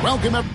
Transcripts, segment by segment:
Welcome up.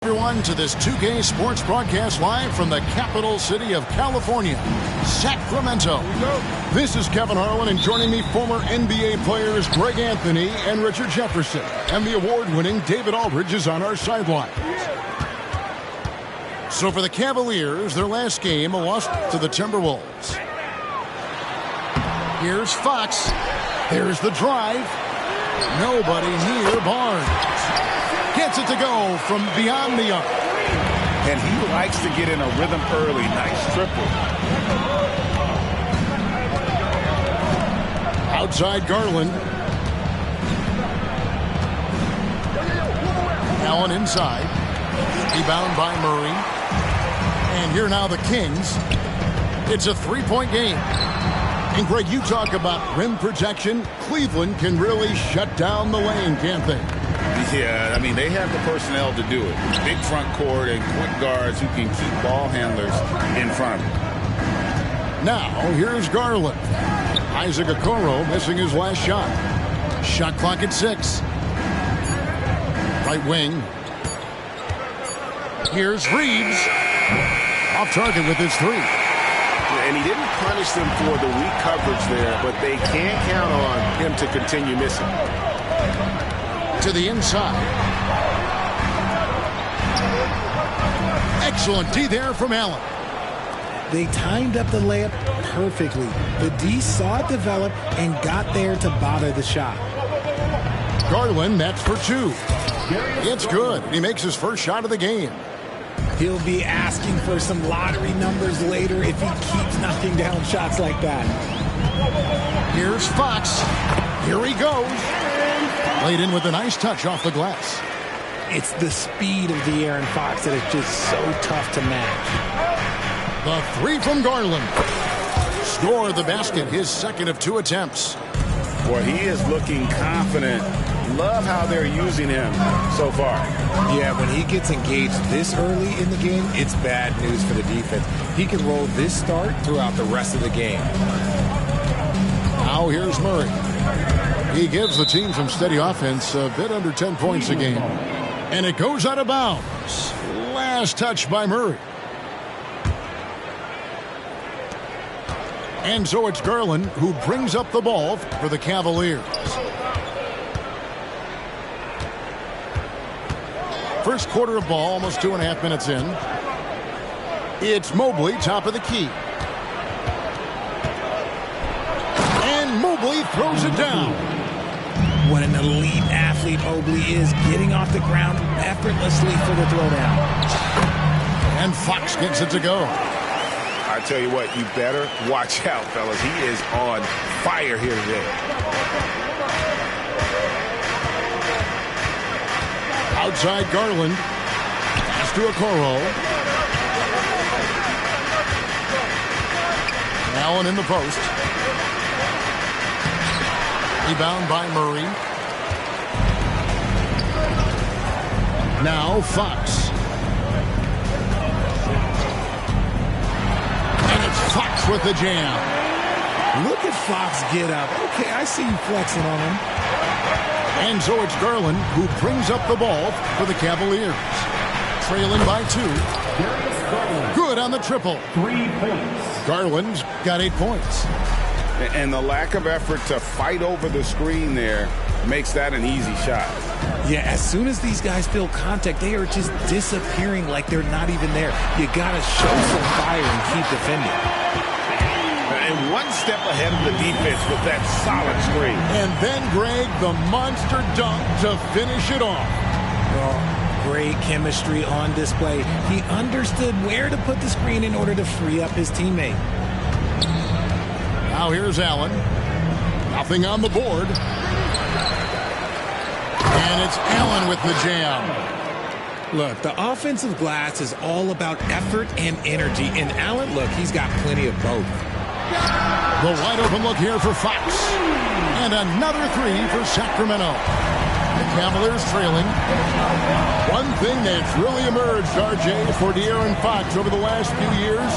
Everyone to this 2K Sports broadcast live from the capital city of California, Sacramento. This is Kevin Harlan, and joining me, former NBA players Greg Anthony and Richard Jefferson. And the award-winning David Aldridge is on our sideline. So for the Cavaliers, their last game, a loss to the Timberwolves. Here's Fox. There's the drive. Nobody near Barnes. Gets it to go from beyond the arc. And he likes to get in a rhythm early. Nice triple. Outside Garland. Allen inside. Rebound by Murray. And here now the Kings. It's a three-point game. And Greg, you talk about rim protection. Cleveland can really shut down the lane, can't they? Yeah, I mean, they have the personnel to do it. Big front court and quick guards who can keep ball handlers in front of them. Now, here's Garland. Isaac Okoro missing his last shot. Shot clock at 6. Right wing. Here's Reeves. Off target with his 3. And he didn't punish them for the weak coverage there, but they can't count on him to continue missing. To the inside. Excellent D there from Allen. They timed up the layup perfectly. The D saw it develop and got there to bother the shot. Garland, that's for 2. It's good. He makes his first shot of the game. He'll be asking for some lottery numbers later if he keeps knocking down shots like that. Here's Fox. Here he goes. Laid in with a nice touch off the glass. It's the speed of De'Aaron Fox that is just so tough to match. The 3 from Garland. Score the basket, his second of 2 attempts. Boy, he is looking confident. Love how they're using him so far. Yeah, when he gets engaged this early in the game, it's bad news for the defense. He can roll this start throughout the rest of the game. Now here's Murray. He gives the team some steady offense, a bit under 10 points a game. And it goes out of bounds. Last touch by Murray. And so it's Garland who brings up the ball for the Cavaliers. First quarter of ball, almost 2.5 minutes in. It's Mobley, top of the key. And Mobley throws it down. What an elite athlete Mobley is, getting off the ground effortlessly for the throwdown. And Fox gets it to go. I tell you what, you better watch out, fellas. He is on fire here today. Outside Garland. Pass to Okoro. Allen in the post. Rebound by Murray. Now Fox. And it's Fox with the jam. Look at Fox get up. Okay, I see you flexing on him. And so it's Garland who brings up the ball for the Cavaliers. Trailing by 2. Good on the triple. 3 points. Garland's got 8 points. And the lack of effort to fight over the screen there makes that an easy shot. Yeah, as soon as these guys feel contact, they are just disappearing like they're not even there. You got to show some fire and keep defending. And one step ahead of the defense with that solid screen. And then, Greg, the monster dunk to finish it off. Oh, great chemistry on display. He understood where to put the screen in order to free up his teammate. Now here's Allen. Nothing on the board. And it's Allen with the jam. Look, the offensive glass is all about effort and energy. And Allen, look, he's got plenty of both. The wide open look here for Fox. And another 3 for Sacramento. The Cavaliers trailing. One thing that's really emerged, RJ, for De'Aaron Fox over the last few years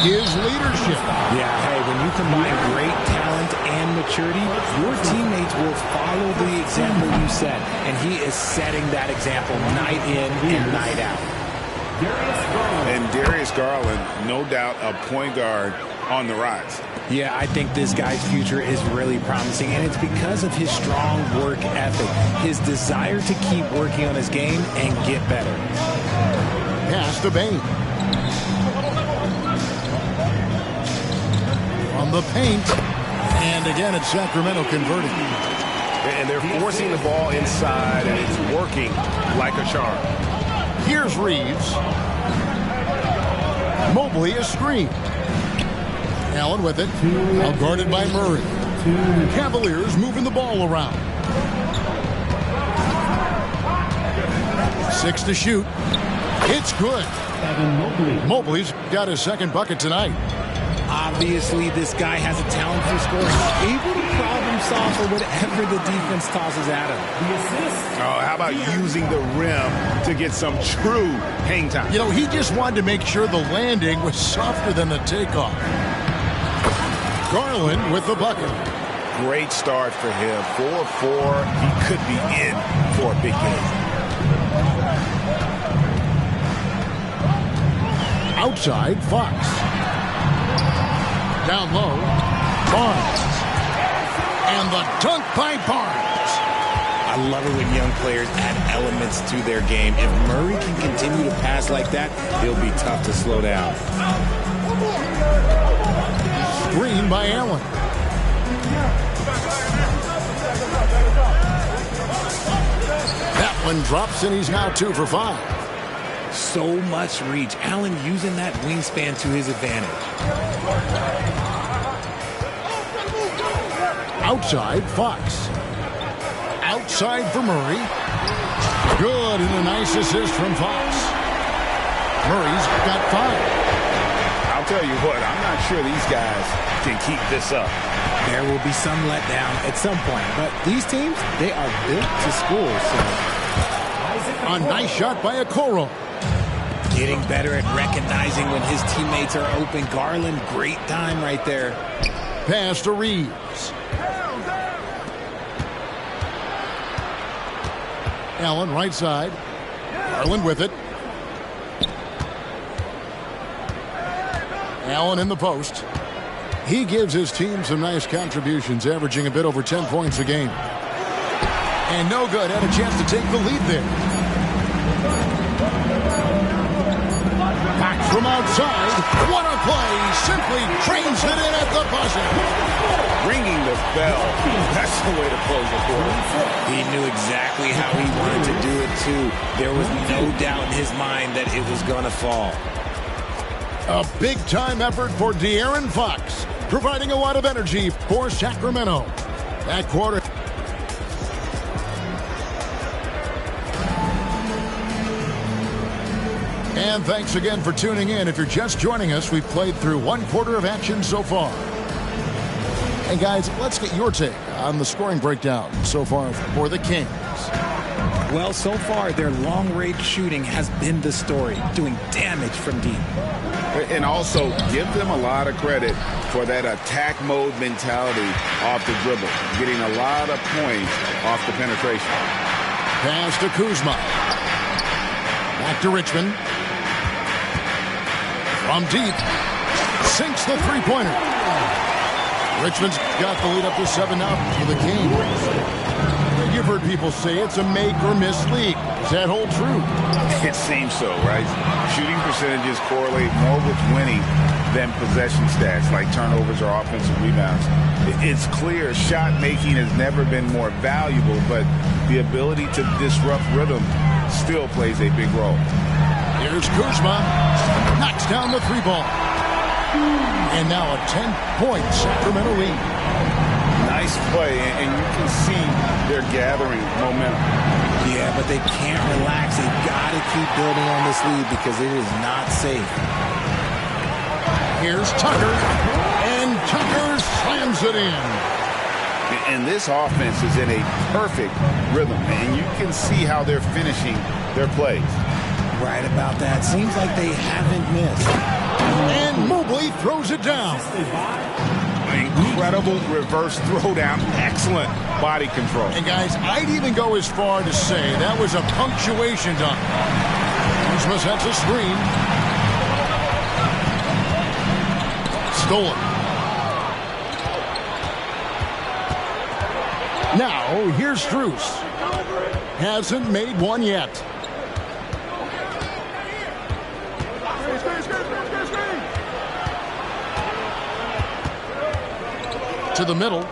is leadership. Yeah, hey, when you combine great talent and maturity, your teammates will follow the example you set. And he is setting that example night in and night out. And Darius Garland, no doubt a point guard on the rise. Yeah, I think this guy's future is really promising, and it's because of his strong work ethic, his desire to keep working on his game and get better. Pass to Bain. From the paint. And again, it's Sacramento converting. And they're forcing the ball inside, and it's working like a charm. Here's Reeves. Mobley a screen. Allen with it. Now guarded by Murray. Cavaliers moving the ball around. 6 to shoot. It's good. Mobley's got his second bucket tonight. Obviously, this guy has a talent for scoring. Able to problem solve for whatever the defense tosses at him. Oh, how about using the rim to get some true hang time? You know, he just wanted to make sure the landing was softer than the takeoff. Garland with the bucket. Great start for him. 4-4. He could be in for a big game. Outside, Fox. Down low, Barnes. And the dunk by Barnes. I love it when young players add elements to their game. If Murray can continue to pass like that, he'll be tough to slow down. Screen by Allen. That one drops, and he's now 2 for 5. So much reach. Allen using that wingspan to his advantage. Outside, Fox. Outside for Murray. Good, and a nice assist from Fox. Murray's got 5. I'll tell you what, I'm not sure these guys can keep this up. There will be some letdown at some point, but these teams, they are built to score. So A nice shot by Okoro. getting better at recognizing when his teammates are open. Garland, great time right there. Pass to Reeves. Allen right side. Garland with it. Allen in the post. He gives his team some nice contributions, averaging a bit over 10 points a game. And no good. Had a chance to take the lead there. Back from outside. What a play. Simply trains it in at the buzzer. Ringing the bell. That's the way to close the quarter. He knew exactly how he wanted to do it, too. There was no doubt in his mind that it was going to fall. A big-time effort for De'Aaron Fox, providing a lot of energy for Sacramento. That quarter. And thanks again for tuning in. If you're just joining us, we've played through 1/4 of action so far. And guys, let's get your take on the scoring breakdown so far for the Kings. Well, so far, their long-range shooting has been the story, doing damage from deep. And also, give them a lot of credit for that attack mode mentality off the dribble, getting a lot of points off the penetration. Pass to Kuzma. Back to Richmond. From deep. Sinks the three-pointer. Richmond's got the lead up to 7 now for the Kings. You've heard people say it's a make-or-miss league. Does that hold true? It seems so, right? Shooting percentages correlate more with winning than possession stats like turnovers or offensive rebounds. It's clear shot making has never been more valuable, but the ability to disrupt rhythm still plays a big role. Here's Kuzma. Knocks down the three ball. And now a 10-point Sacramento lead. Nice play, and you can see they're gathering momentum. Yeah, but they can't relax. They've got to keep building on this lead because it is not safe. Here's Tucker, and Tucker slams it in. And this offense is in a perfect rhythm, and you can see how they're finishing their plays. Right about that. Seems like they haven't missed. And Mobley throws it down. Incredible reverse throwdown. Excellent body control. And guys, I'd even go as far to say that was a punctuation dunk. Kuzma sets a screen. Stolen. Now, here's Strus. Hasn't made one yet. To the middle.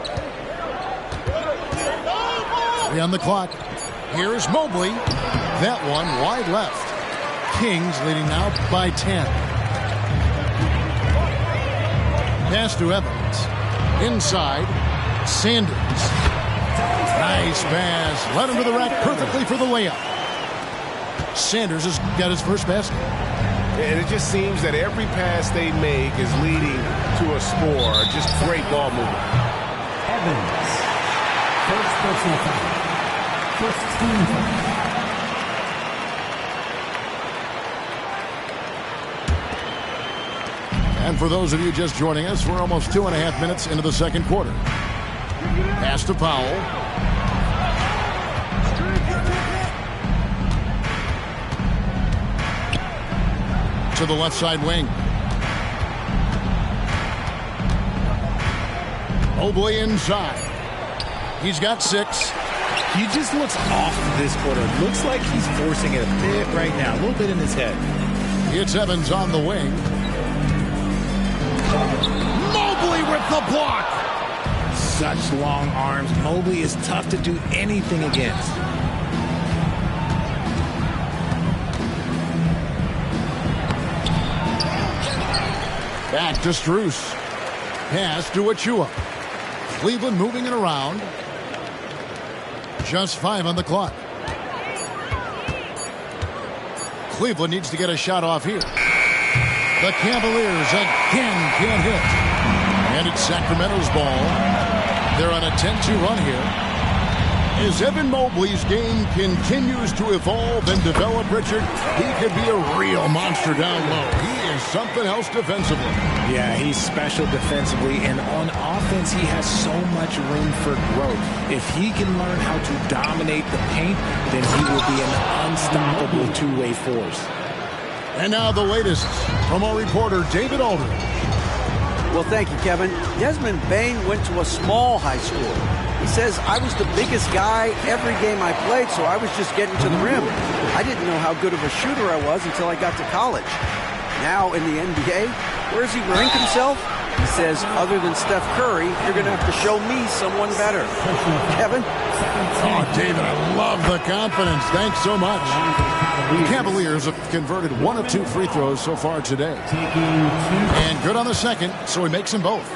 3 on the clock. Here's Mobley. That one wide left. Kings leading now by 10. Pass to Evans. Inside. Sanders. Nice pass. Led him to the rack perfectly for the layup. Sanders has got his first basket. And it just seems that every pass they make is leading to a score. Just great ball movement. Evans. First personal foul. First team foul. And for those of you just joining us, we're almost 2.5 minutes into the second quarter. Pass to Powell. To the left side wing. Mobley inside. He's got 6. He just looks off this quarter. Looks like he's forcing it a bit right now. A little bit in his head. It's Evans on the wing. Mobley with the block. Such long arms. Mobley is tough to do anything against. Back to Strus. Pass to Achua. Cleveland moving it around. Just 5 on the clock. Cleveland needs to get a shot off here. The Cavaliers again can't hit. And it's Sacramento's ball. They're on a 10-2 run here. As Evan Mobley's game continues to evolve and develop, Richard, he could be a real monster down low. He is something else defensively. Yeah, he's special defensively, and on offense, he has so much room for growth. If he can learn how to dominate the paint, then he will be an unstoppable two-way force. And now the latest from our reporter, David Aldridge. Well, thank you, Kevin. Desmond Bain went to a small high school. He says, I was the biggest guy every game I played, so I was just getting to the rim. I didn't know how good of a shooter I was until I got to college. Now in the NBA, where does he rank himself? He says, other than Steph Curry, you're going to have to show me someone better. Kevin? Oh, David, I love the confidence. Thanks so much. The Cavaliers have converted 1 of 2 free throws so far today. And good on the second, so he makes them both.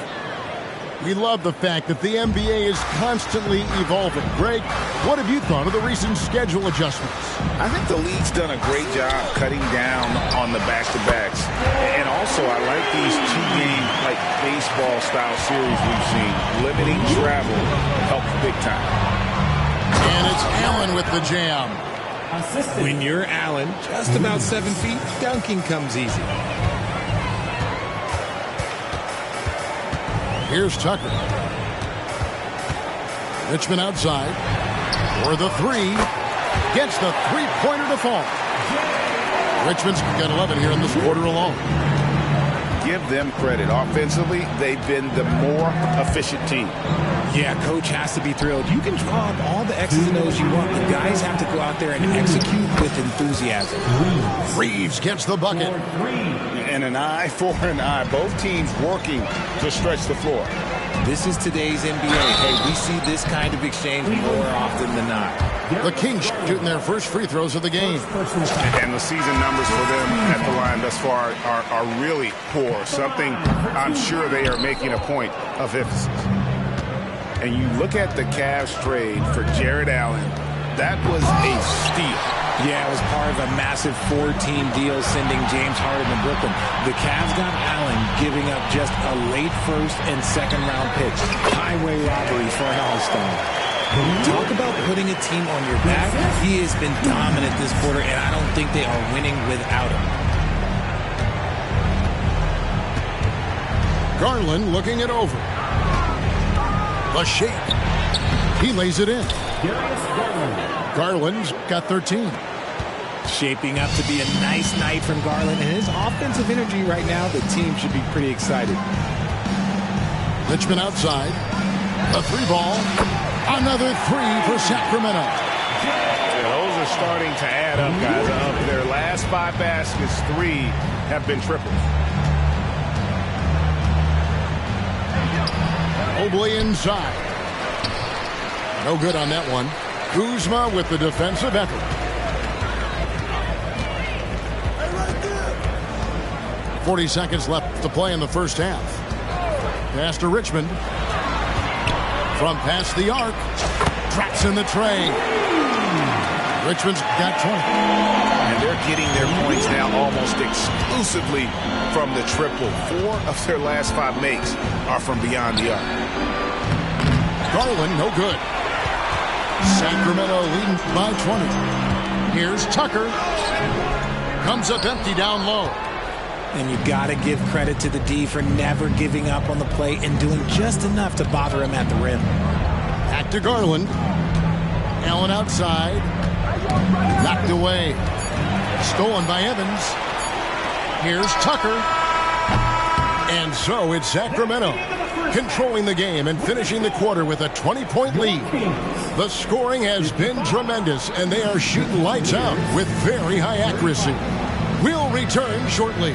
We love the fact that the NBA is constantly evolving. Greg, what have you thought of the recent schedule adjustments? I think the league's done a great job cutting down on the back-to-backs. And also, I like these two-game, like baseball-style series we've seen. Limiting travel helps big time. And it's Allen with the jam. When you're Allen, just about 7 feet, dunking comes easy. Here's Tucker. Richmond outside. For the three. Gets the three-pointer to fall. Richmond's got 11 here in this quarter alone. Give them credit. Offensively, they've been the more efficient team. Yeah, coach has to be thrilled. You can draw up all the X's and O's you want. The guys have to go out there and execute with enthusiasm. Reeves gets the bucket. And an eye for an eye. Both teams working to stretch the floor. This is today's NBA. Hey, we see this kind of exchange more often than not. The Kings shooting their first free throws of the game. And the season numbers for them at the line thus far are really poor. Something I'm sure they are making a point of emphasis. And you look at the Cavs trade for Jared Allen, that was a steal. Yeah, it was part of a massive 4-team deal sending James Harden to Brooklyn. The Cavs got Allen giving up just a late first and second round picks. Highway robbery for an all-star. Talk about putting a team on your back. He has been dominant this quarter, and I don't think they are winning without him. Garland looking it over. The shake. He lays it in. Garland's got 13. Shaping up to be a nice night from Garland. And his offensive energy right now, the team should be pretty excited. Richmond outside. The three ball. Another three for Sacramento. Yeah, those are starting to add up, guys. Of their last 5 baskets, 3 have been triples. Mobley inside. No good on that one. Kuzma with the defensive effort. Hey, 40 seconds left to play in the first half. Pass to Richmond. From past the arc. Traps in the tray. Richmond's got 20. And they're getting their points now almost exclusively from the triple. 4 of their last 5 makes are from beyond the arc. Garland, no good. Sacramento leading by 20. Here's Tucker. Comes up empty down low. And you got to give credit to the D for never giving up on the play and doing just enough to bother him at the rim. Back to Garland. Allen outside. Knocked away. Stolen by Evans. Here's Tucker. And so it's Sacramento controlling the game and finishing the quarter with a 20-point lead. The scoring has been tremendous, and they are shooting lights out with very high accuracy. We'll return shortly.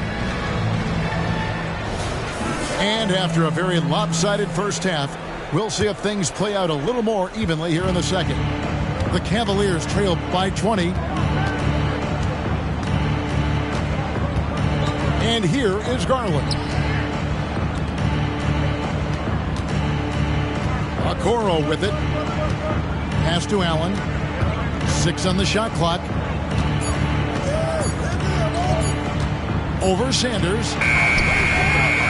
And after a very lopsided first half, we'll see if things play out a little more evenly here in the second. The Cavaliers trail by 20. And here is Garland. Okoro with it. Pass to Allen. 6 on the shot clock. Over Sanders.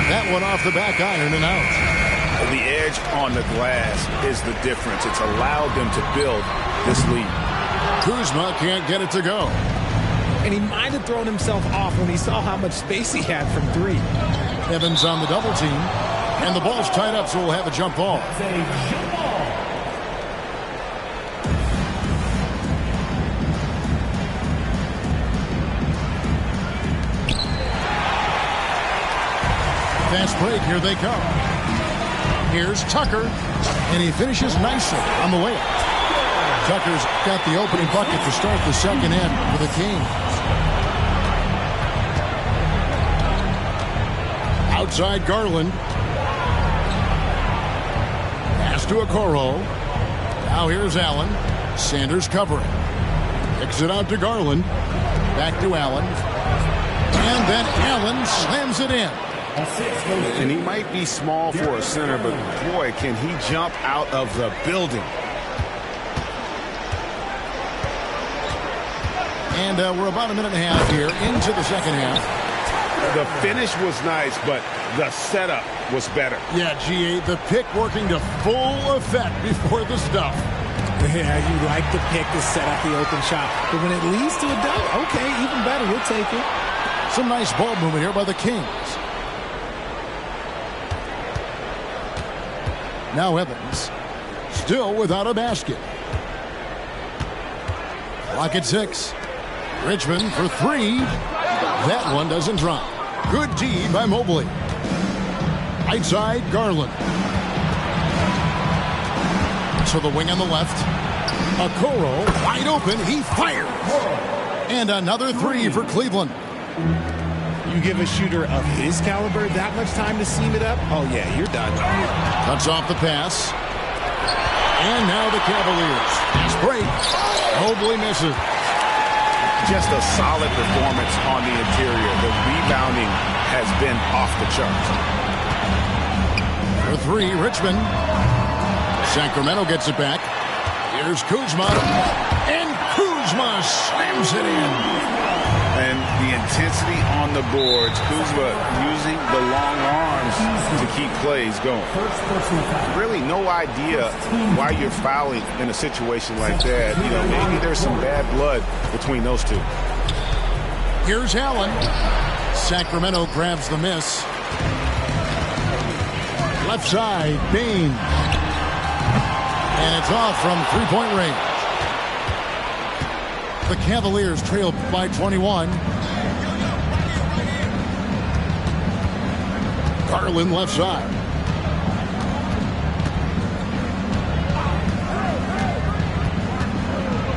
That one off the back iron and out. The edge on the glass is the difference. It's allowed them to build this lead. Kuzma can't get it to go. And he might have thrown himself off when he saw how much space he had from 3. Evans on the double team. And the ball's tied up, so we'll have a jump ball. Fast break, here they come. Here's Tucker, and he finishes nicely on the layup. Tucker's got the opening bucket to start the second half for the Kings. Outside Garland. Pass to Okoro. Now here's Allen. Sanders covering. Kicks it out to Garland. Back to Allen. And then Allen slams it in. And he might be small for a center, but boy, can he jump out of the building. And we're about a minute and a half here into the second half. The finish was nice, but the setup was better. Yeah, GA, the pick working to full effect before the stuff. Yeah, you like the pick to set up the open shot. But when it leads to a dunk, okay, even better. You'll take it. Some nice ball movement here by the Kings. Now Evans, still without a basket. Clock at 6. Richmond for 3. That one doesn't drop. Good D by Mobley. Right side, Garland. To the wing on the left. Okoro, wide open. He fires. And another 3 for Cleveland. You give a shooter of his caliber that much time to seam it up, oh, yeah, you're done. Cuts off the pass. And now the Cavaliers. Fast break. Mobley misses. Just a solid performance on the interior. The rebounding has been off the charts. For 3, Richmond. Sacramento gets it back. Here's Kuzma. And Kuzma slams it in. And the intensity on the boards. Kuzma using the long arms to keep plays going. Really no idea why you're fouling in a situation like that. You know, maybe there's some bad blood between those two. Here's Allen. Sacramento grabs the miss. Left side, Bain. And it's off from three-point range. The Cavaliers trail by 21. Garland left side.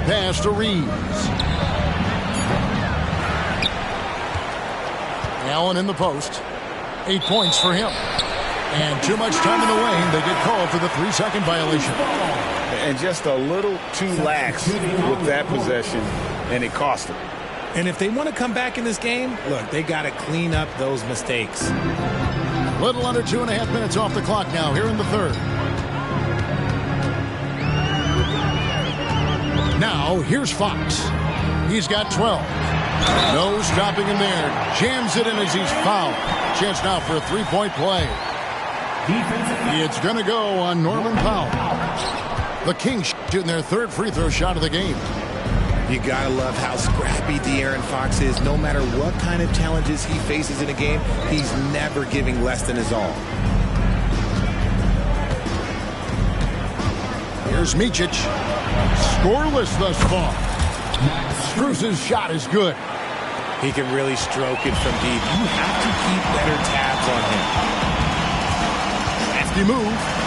Pass to Reeves. Allen in the post. 8 points for him. And too much time in the lane. They get called for the 3-second violation. And just a little too lax with that possession, and it cost them. And if they want to come back in this game, look, they got to clean up those mistakes. Little under 2.5 minutes off the clock now here in the third. Now, here's Fox. He's got 12. No stopping him there. Jams it in as he's fouled. Chance now for a three-point play. It's going to go on Norman Powell. The Kings shooting their third free throw shot of the game. You got to love how scrappy De'Aaron Fox is. No matter what kind of challenges he faces in a game, he's never giving less than his all. Here's Micic. Scoreless thus far. Struz's shot is good. He can really stroke it from deep. You have to keep better tabs on him. Crafty move.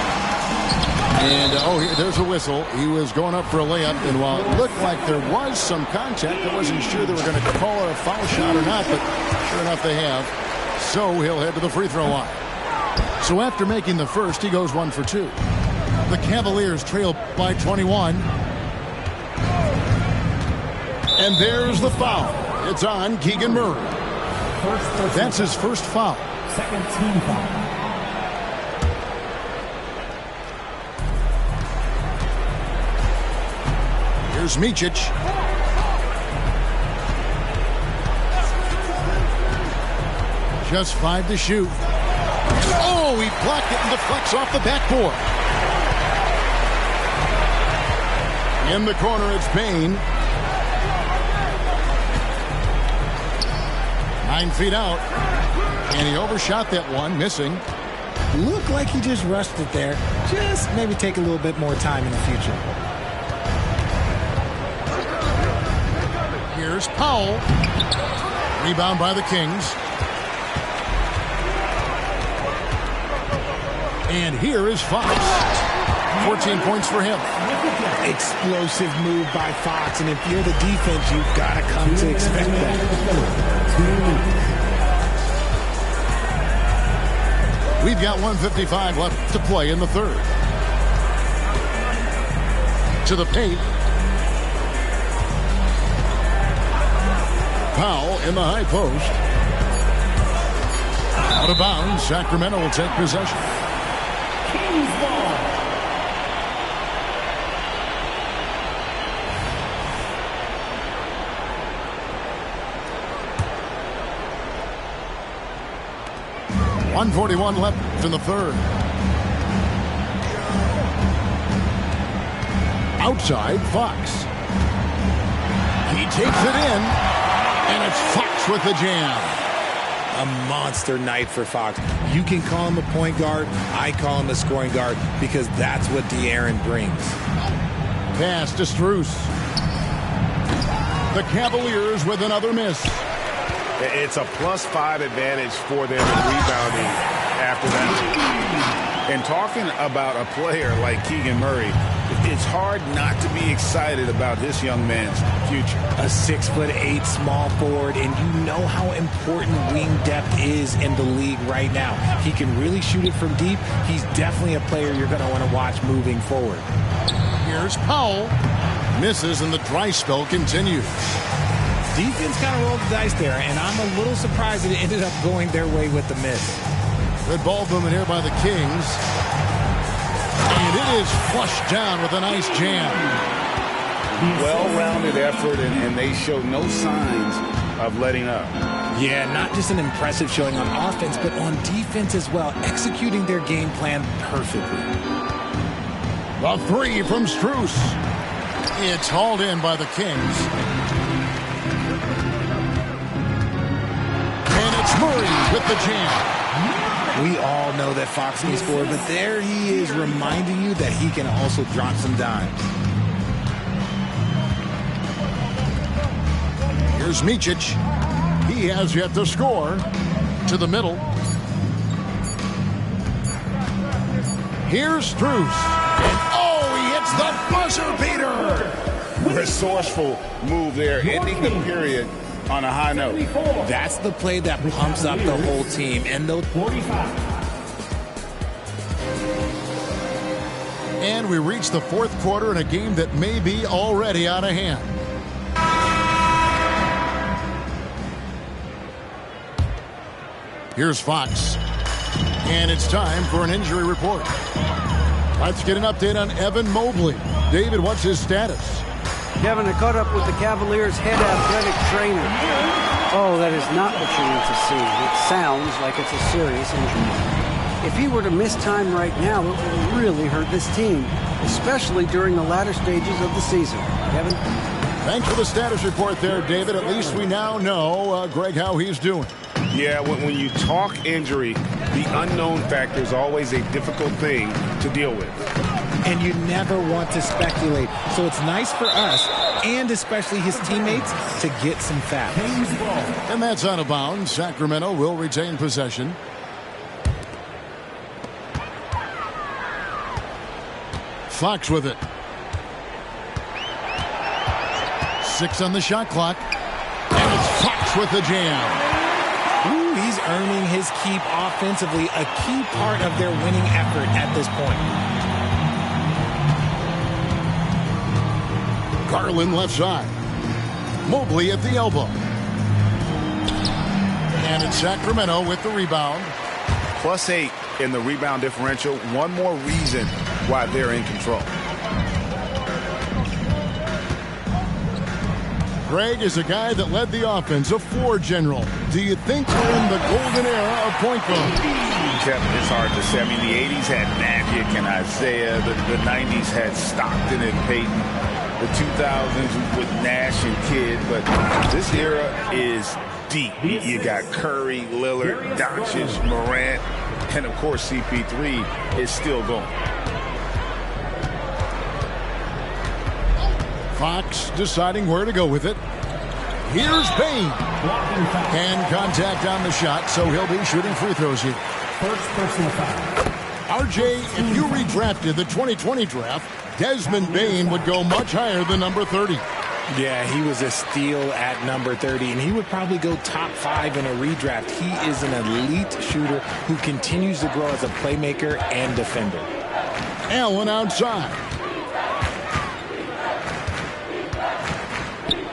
And, there's a whistle. He was going up for a layup, and while it looked like there was some contact, I wasn't sure they were going to call it a foul shot or not, but sure enough they have. So he'll head to the free throw line. So after making the first, he goes 1 for 2. The Cavaliers trail by 21. And there's the foul. It's on Keegan Murray. That's his first foul. Second team foul. Here's Micic. Just 5 to shoot. Oh, he blocked it and deflects off the backboard. In the corner, it's Bain. 9 feet out. And he overshot that one, missing. Looked like he just rushed it there. Just maybe take a little bit more time in the future. Here's Powell. Rebound by the Kings. And here is Fox. 14 points for him. Explosive move by Fox, and if you're the defense, you've got to come to expect that. We've got 1:55 left to play in the third. To the paint. Powell in the high post. Out of bounds, Sacramento will take possession. Kings ball. .141 left in the third. Outside, Fox. He takes it in, and it's Fox with the jam. A monster night for Fox. You can call him a point guard. I call him a scoring guard because that's what De'Aaron brings. Pass to Strus. The Cavaliers with another miss. It's a +5 advantage for them in rebounding after that. And talking about a player like Keegan Murray, it's hard not to be excited about this young man's future. A 6'8" small forward, and you know how important wing depth is in the league right now. He can really shoot it from deep. He's definitely a player you're going to want to watch moving forward. Here's Powell. Misses, and the dry spell continues. Defense kind of rolled the dice there, and I'm a little surprised that it ended up going their way with the miss. Good ball movement here by the Kings. And it is flushed down with a nice jam. Well-rounded effort, and they show no signs of letting up. Yeah, not just an impressive showing on offense, but on defense as well, executing their game plan perfectly. The three from Strus. It's hauled in by the Kings. And it's Murray with the jam. We all know that Fox can score, but there he is reminding you that he can also drop some dimes. Here's Micic. He has yet to score. To the middle. Here's Strus. And oh, he hits the buzzer beater. Resourceful move there, ending the period on a high note. That's the play that pumps up the whole team. And they'll 45. And we reach the fourth quarter in a game that may be already out of hand. Here's Fox. And it's time for an injury report. Let's get an update on Evan Mobley. David, what's his status? Kevin, I caught up with the Cavaliers' head athletic trainer. Oh, that is not what you need to see. It sounds like it's a serious injury. If he were to miss time right now, it would really hurt this team, especially during the latter stages of the season. Kevin? Thanks for the status report there, David. At least we now know, Greg, how he's doing. Yeah, when you talk injury, the unknown factor is always a difficult thing to deal with. And you never want to speculate. So it's nice for us, and especially his teammates, to get some facts. And that's out of bounds. Sacramento will retain possession. Fox with it. 6 on the shot clock. And it's Fox with the jam. Ooh, he's earning his keep offensively, a key part of their winning effort at this point. Garland left side. Mobley at the elbow. And it's Sacramento with the rebound. +8 in the rebound differential. One more reason why they're in control. Greg is a guy that led the offense, a floor general. Do you think we're in the golden era of point guard? It's hard to say. I mean, the 80s had Magic and Isaiah. The 90s had Stockton and Peyton. The 2000s with Nash and Kidd. But this era is deep. You got Curry, Lillard, Doncic, Morant, and, of course, CP3 is still going. Fox deciding where to go with it. Here's Payne. And contact on the shot, so he'll be shooting free throws here. First personal foul. RJ, if you redrafted the 2020 draft, Desmond Bane would go much higher than number 30. Yeah, he was a steal at number 30, and he would probably go top 5 in a redraft. He is an elite shooter who continues to grow as a playmaker and defender. Allen outside.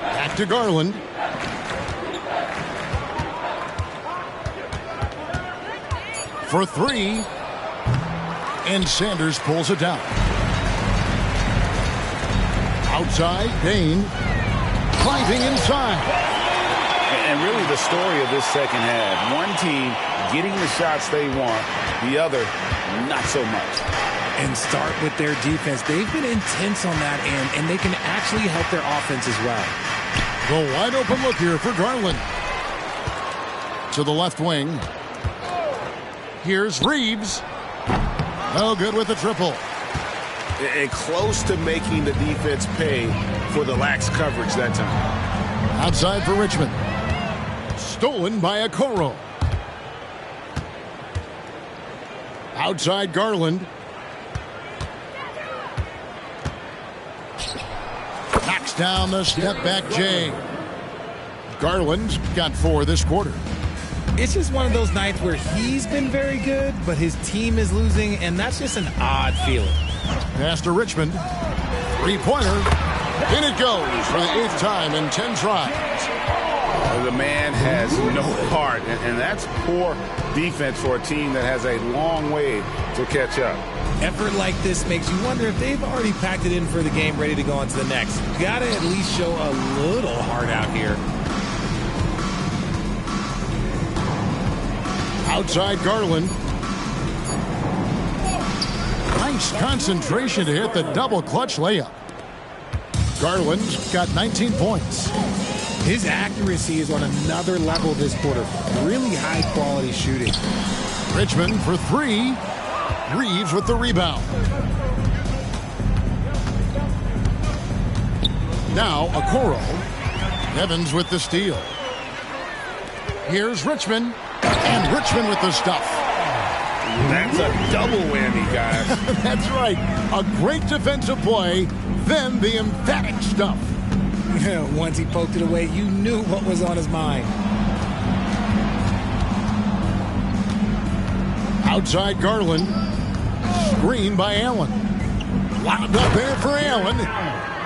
Back to Garland. for three. And Sanders pulls it down. Outside, Bain driving inside. And really the story of this second half. One team getting the shots they want, the other not so much. And start with their defense. They've been intense on that end, and they can actually help their offense as well. The wide open look here for Garland. To the left wing. Here's Reeves. No good with the triple. And close to making the defense pay for the lax coverage that time. Outside for Richmond. Stolen by Okoro. Outside Garland. Knocks down the step back Jay. Garland's got 4 this quarter. It's just one of those nights where he's been very good, but his team is losing, and that's just an odd feeling. Pass to Richmond. Three-pointer. In it goes for the 8th time in 10 tries. The man has no heart, and that's poor defense for a team that has a long way to catch up. Effort like this makes you wonder if they've already packed it in for the game, ready to go on to the next. Got to at least show a little heart out here. Outside Garland. Nice concentration to hit the double clutch layup. Garland's got 19 points. His accuracy is on another level this quarter. Really high quality shooting. Richmond for 3. Reeves with the rebound. Now Okoro. Evans with the steal. Here's Richmond. And Richmond with the stuff. That's a double whammy, guys. That's right. A great defensive play, then the emphatic stuff. Once he poked it away, you knew what was on his mind. Outside Garland. Screen by Allen. Wound up there for Allen.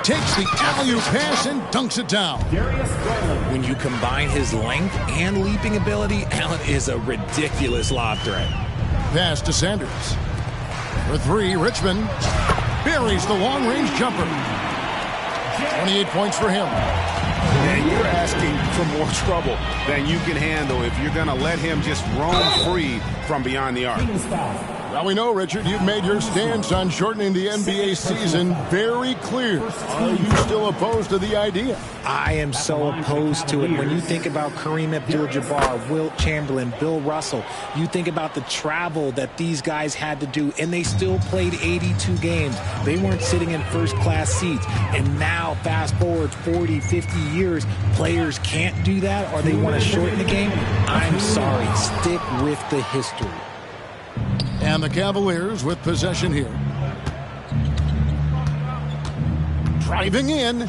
Takes the alley-oop pass and dunks it down. When you combine his length and leaping ability, Allen is a ridiculous lob threat. Pass to Sanders. For 3, Richmond buries the long-range jumper. 28 points for him. And you're asking for more trouble than you can handle if you're going to let him just roam free from beyond the arc. Well, we know, Richard, you've made your stance on shortening the NBA season very clear. Are you still opposed to the idea? I am so opposed to it. When you think about Kareem Abdul-Jabbar, Wilt Chamberlain, Bill Russell, you think about the travel that these guys had to do, and they still played 82 games. They weren't sitting in first-class seats. And now, fast forward 40, 50 years, players can't do that, or they want to shorten the game. I'm sorry. Stick with the history. And the Cavaliers with possession here. Driving in.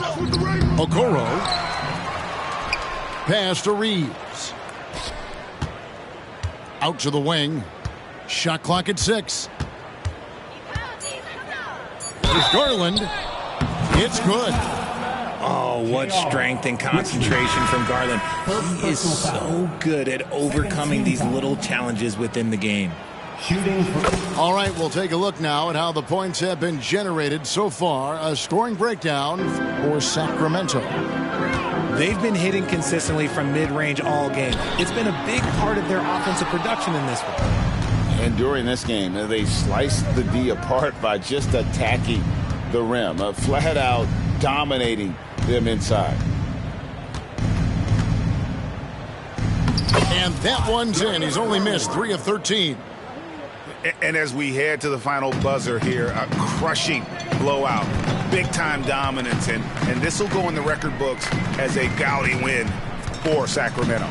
Okoro. Pass to Reeves. Out to the wing. Shot clock at 6. Here's Garland. It's good. Oh, what strength and concentration from Garland. He is so good at overcoming these little challenges within the game. All right, we'll take a look now at how the points have been generated so far. A scoring breakdown for Sacramento. They've been hitting consistently from mid-range all game. It's been a big part of their offensive production in this one. And during this game, they sliced the D apart by just attacking the rim, flat out dominating them inside. And that one's in. He's only missed 3 of 13. And as we head to the final buzzer here, a crushing blowout, big-time dominance, and this will go in the record books as a gaudy win for Sacramento.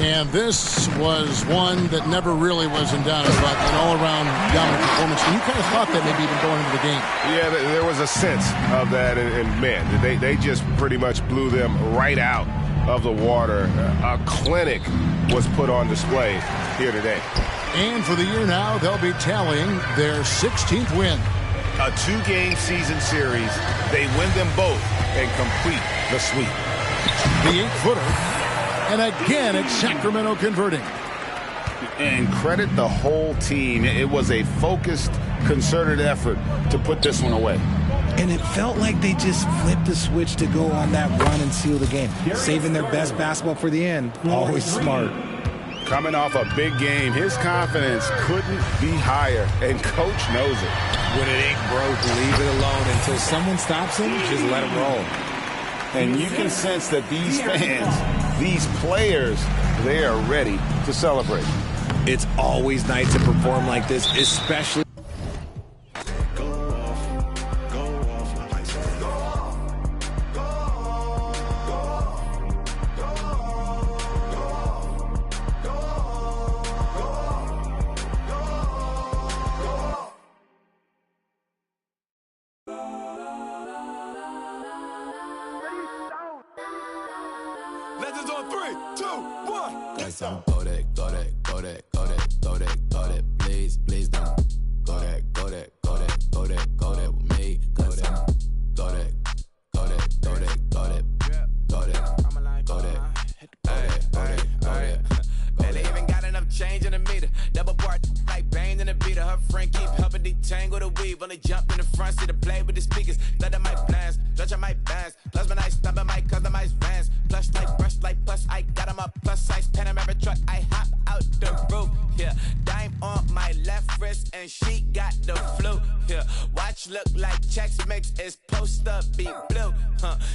And this was one that never really was in doubt, but an all-around dominant performance. And you kind of thought that maybe even going into the game. Yeah, there was a sense of that, and man, they just pretty much blew them right out of the water. A clinic was put on display here today. And for the year now, they'll be tallying their 16th win. A 2-game season series. They win them both and complete the sweep. The 8-footer. And again, it's Sacramento converting. And credit the whole team. It was a focused, concerted effort to put this one away. And it felt like they just flipped the switch to go on that run and seal the game. Saving their best basketball for the end. Always smart. Coming off a big game, his confidence couldn't be higher, and Coach knows it. When it ain't broke, leave it alone until someone stops him. Just let him roll. And you can sense that these fans, these players, they are ready to celebrate. It's always nice to perform like this, especially. Legends on 3, 2, 1. Got some go that, go that, go that, go that, go that, go that. Please, please don't go that, go that, go that, go that, go that with me. Go that, go that, go that, go that, go that, go that, go that, go that. And they even got enough change in the meter. Double part like Bane in the beater. Her friend keep helping detangle the weave. Only jump in the front seat to play with the speakers. Let them mic blast, touch my bands. Plus my nice stomach, my customized vans. Plush like brush like plus. I got them up plus size Panamera truck. I hop out the roof. Yeah, dime on my left wrist and she got the flu. Yeah, watch look like checks mix. Is post up be blue.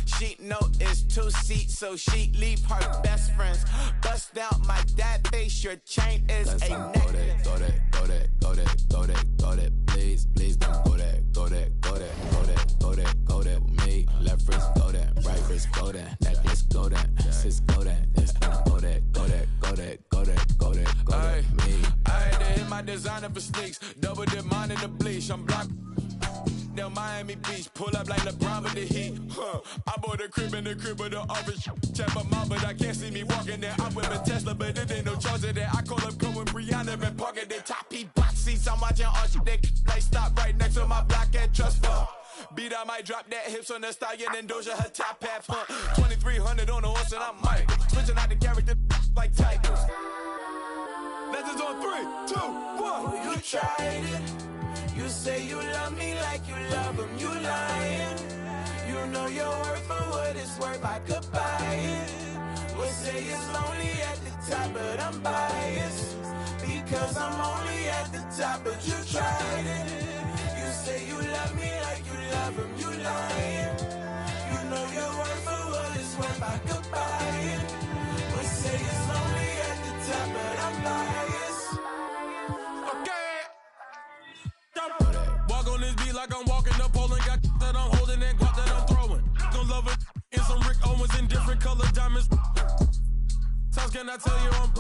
She know it's 2 seats, so she leave her best friends. Bust down my dad face. Your chain is a necklace. Go that, go that, go that, go that, go that. Please, please don't go that, go that, go that, go that, go that, go that with me. Left wrist go that, right wrist go that, necklace go that, sis go that, this go that, go that, go that, go that, go that, go that with me. I had to hit my designer for sneaks. Double dip mine in the bleach. I'm blocked down Miami Beach. Pull up like LeBron with the heat. I bought a crib in the crib with the office. Check my mom, but I can't see me walking there. I'm with a Tesla, but it ain't no charger there. I call up Cohen, Brianna, and parking their top P box seats. I'm watching all shit. They like stop right next to my block at Trust Fund. Beat, I might drop that hips on the stallion and Doja her top half. 2300 on the horse and I'm Mike. Switching out the character like Tigers. Legends on 3, 2, 1. You tried it. You say you love me like you love him. You lying. You know your worth for what it's worth. I could buy it. Would say it's lonely at the top, but I'm biased because I'm only at the top. But you tried it. You say you love me like you love him. You lying. You know your worth for what it's worth. I could buy it. Would say it's lonely at the top, but I'm biased. Walk on this beat like I'm walking up Poland. Got that I'm holding and guap that I'm throwing. Gonna love it in some Rick Owens in different color diamonds. Times can I tell you I'm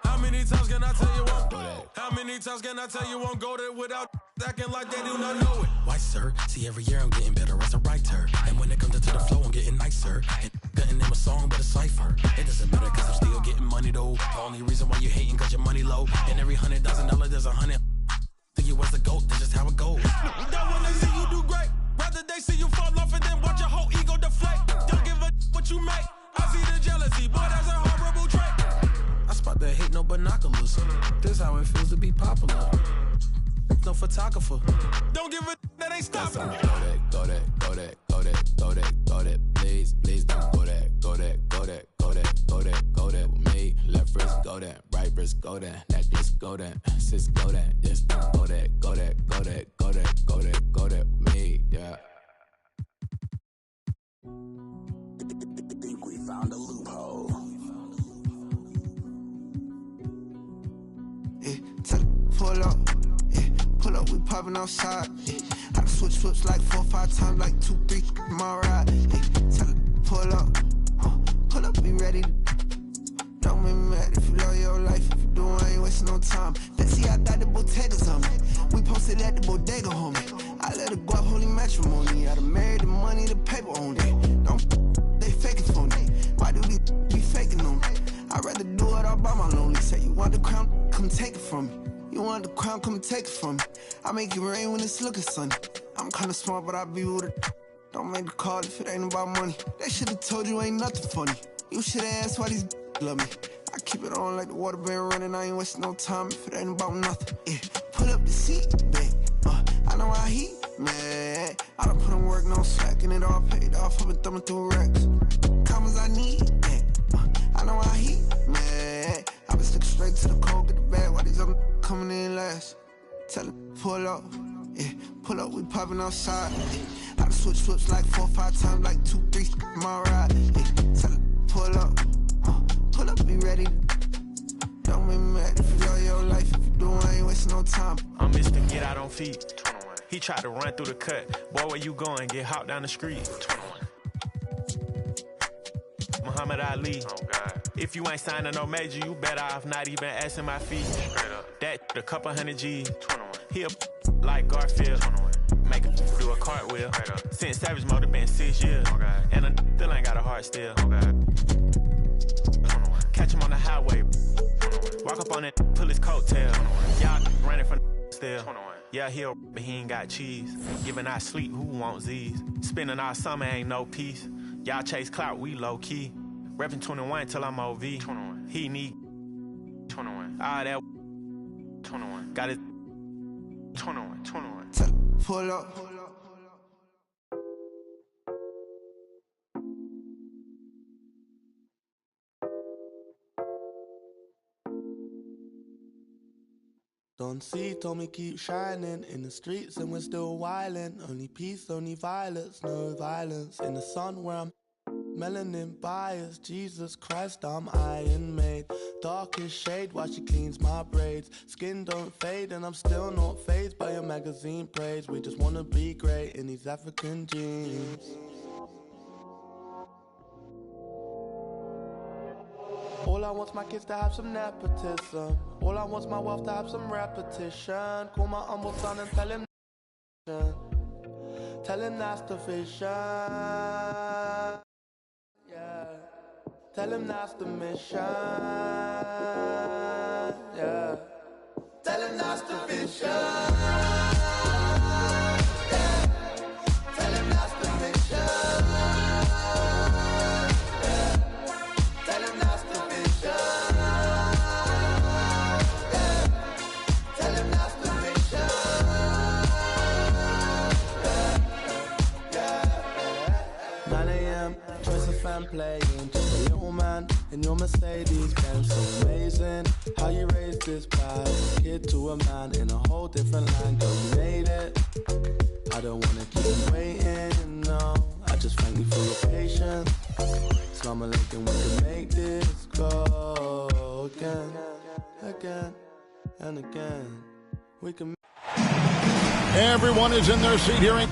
How many times can I tell you I'm How many times can I tell you I'm go there without acting like they do not know it? Why, sir? See, every year I'm getting better as a writer. And when it comes into the flow, I'm getting nicer. And couldn't name a song but a cipher. It doesn't matter cause I'm still getting money though. The only reason why you hating cause your money low. And every $100,000 there's 100. Think you was the GOAT, that's just how it goes. Don't wanna see you do great. Rather they see you fall off and then watch your whole ego deflate. Don't give a what you make. I see the jealousy, boy, that's a horrible trait. I spot the hate, no binoculars. This how it feels to be popular. No photographer. Don't give a that ain't stopping. Go that, go that, go that, go that, go that, go that. Please, please don't go that, go that, go that, go that, go that, go that with me. Left wrist go that, right wrist go that, necklace go that, sis go that, just don't go that, go that, go that, go that, go that, go that with me, yeah. Think we found a loophole. Pull up, pull up, we poppin' outside. I switch flips like 4 or 5 times, like 2, 3, my ride. Tell it, pull up, be ready. Don't make me mad if you love your life. If you do, I ain't wasting no time. Let's see, I got the bodegas on me. We posted at the bodega, homie. I let her go up, holy matrimony. I done married the money, the paper on it. Don't, they faking for me. Why do they be faking on me? I'd rather do it all by my lonely. Say you want the crown, come take it from me. You want the crown, come take it from me. I make it rain when it's looking sunny. I'm kinda smart, but I be with it. Don't make the call if it ain't about money. They should've told you ain't nothing funny. You should've asked why these love me. I keep it on like the water been running. I ain't wasting no time if it ain't about nothing. Yeah. Pull up the seat, babe. I know how he mad. I done put in work, no slacking it all paid off. I've been thumbing through racks. Commas I need, babe. I know how he mad. I've been sticking straight to the cold, get the bag while these other coming in last. Tell him, pull up, yeah, pull up, we popping outside. Yeah. I done switch flips like 4 or 5 times, like 2, 3, my ride. Yeah. Tell him, pull up, be ready. Don't make me mad if you love your life. If you do, I ain't wasting no time. I'm Mr. Get Out on feet. 21. He tried to run through the cut. Boy, where you going? Get hopped down the street. 21. Muhammad Ali. Oh, God. If you ain't signing no major, you better off not even asking my fee. Straight up. That a couple hundred G's. 21. He a like Garfield. 21. Make a do a cartwheel. Since Savage Mode been 6 years. Oh, God. And I still ain't got a heart still. Oh, God. Catch him on the highway. Walk up on it, pull his coattail. Y'all running from still. Yeah, he'll, but he ain't got cheese. Giving out sleep, who wants these? Spending our summer, ain't no peace. Y'all chase clout, we low key. Reppin' 21 till I'm OV. 21. He need 21. Ah, that 21. Got it 21. Pull up. Don't see, told me keep shining in the streets and we're still wildin'. Only peace, only violence, no violence. In the sun where I'm melanin biased. Jesus Christ, I'm iron made. Darkest shade while she cleans my braids. Skin don't fade and I'm still not fazed by your magazine praise. We just wanna be great in these African jeans. All I want's my kids to have some nepotism. All I want's my wealth to have some repetition. Call my humble son and tell him that's the vision. Yeah. Tell him that's the mission. Yeah. Tell him that's the vision. Yeah. Tell him that's the mission. Playing just a little man in your Mercedes Benz. So amazing how you raised this bad kid to a man in a whole different land. Girl, you made it. I don't wanna keep waiting, no. I just thank you for your patience. Islam alaikum, we can make this go again and again. We can. Everyone is in their seat hearing.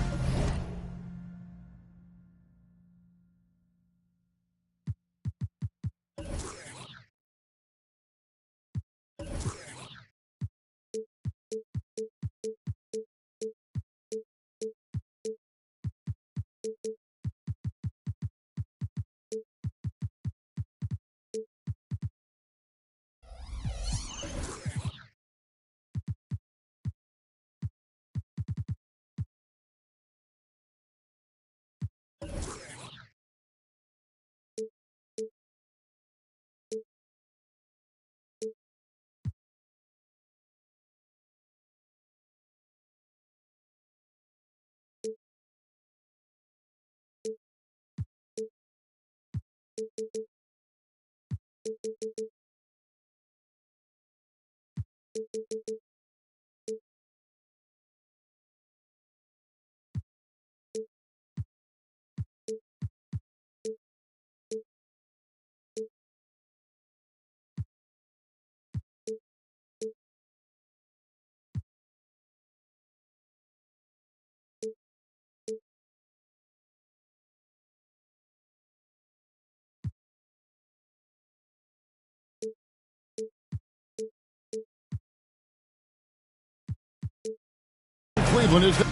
Cleveland is the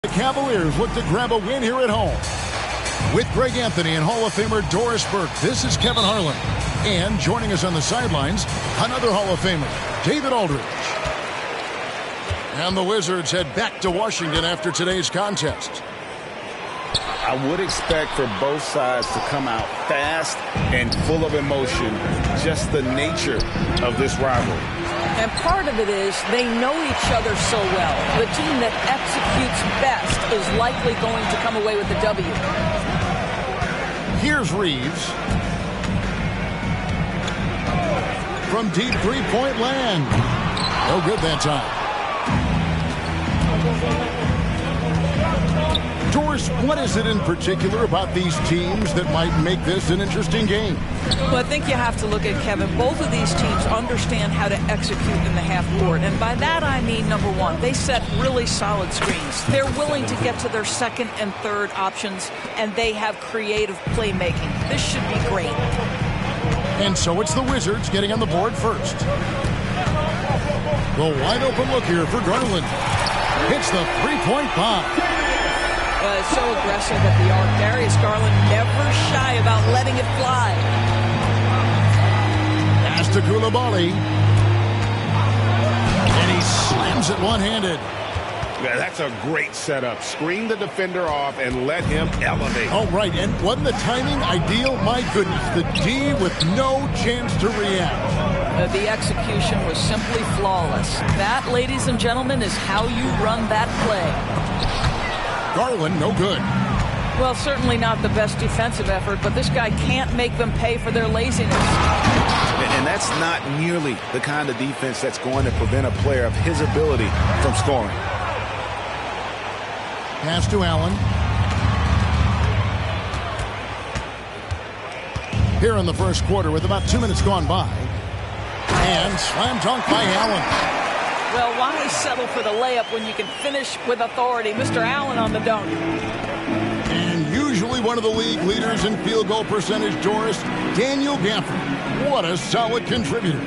The Cavaliers look to grab a win here at home. With Greg Anthony and Hall of Famer Doris Burke, this is Kevin Harlan. And joining us on the sidelines, another Hall of Famer, David Aldridge. And the Wizards head back to Washington after today's contest. I would expect for both sides to come out fast and full of emotion, just the nature of this rivalry. And part of it is they know each other so well. The team that executes best is likely going to come away with the W. Here's Reeves. From deep three-point land. No good that time. Doris, what is it in particular about these teams that might make this an interesting game? Well, I think you have to look at, Kevin, both of these teams understand how to execute in the half court. And by that, I mean, number one, they set really solid screens. They're willing to get to their second and third options, and they have creative playmaking. This should be great. And so it's the Wizards getting on the board first. The wide open look here for Garland. Hits the three-point bomb. So aggressive at the arc. Darius Garland never shy about letting it fly. Pass to Koulibaly. And he slams it one-handed. Yeah, that's a great setup. Screen the defender off and let him elevate. Oh, right. And wasn't the timing ideal? My goodness. The D with no chance to react. The execution was simply flawless. That, ladies and gentlemen, is how you run that play. Garland, no good. Well, certainly not the best defensive effort, but this guy can't make them pay for their laziness. And that's not nearly the kind of defense that's going to prevent a player of his ability from scoring. Pass to Allen. Here in the first quarter with about 2 minutes gone by. And slam dunk by Allen. Well, why settle for the layup when you can finish with authority? Mr. Allen on the dunk. And usually one of the league leaders in field goal percentage, Doris, Daniel Gafford. What a solid contributor.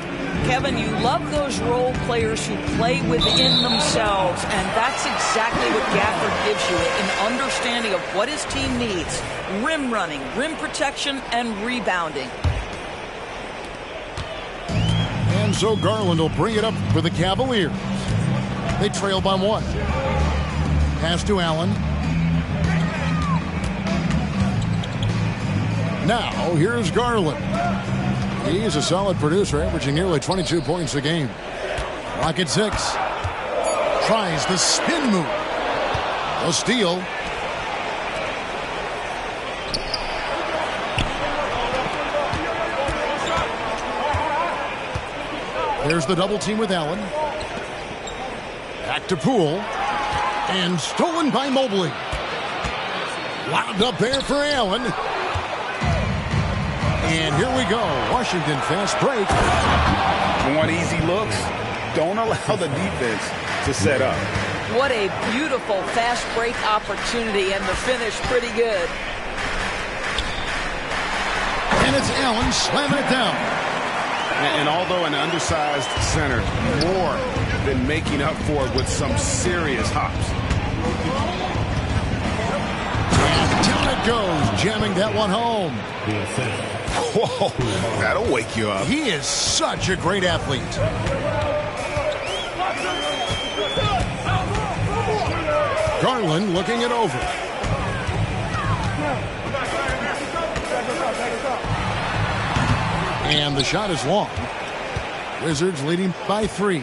Kevin, you love those role players who play within themselves, and that's exactly what Gafford gives you, an understanding of what his team needs. Rim running, rim protection, and rebounding. And so Garland will bring it up for the Cavaliers. They trail by one. Pass to Allen. Now, here's Garland. He's a solid producer, averaging nearly 22 points a game. Clock at 6. Tries the spin move. A steal. There's the double team with Allen. Back to Poole. And stolen by Mobley. Wound up there for Allen. And here we go. Washington fast break. Want easy looks? Don't allow the defense to set up. What a beautiful fast break opportunity, and the finish pretty good. And it's Allen slamming it down. And although an undersized center, more than making up for it with some serious hops. And down it goes, jamming that one home. Whoa, that'll wake you up. He is such a great athlete. Garland looking it over. And the shot is long. Wizards leading by 3.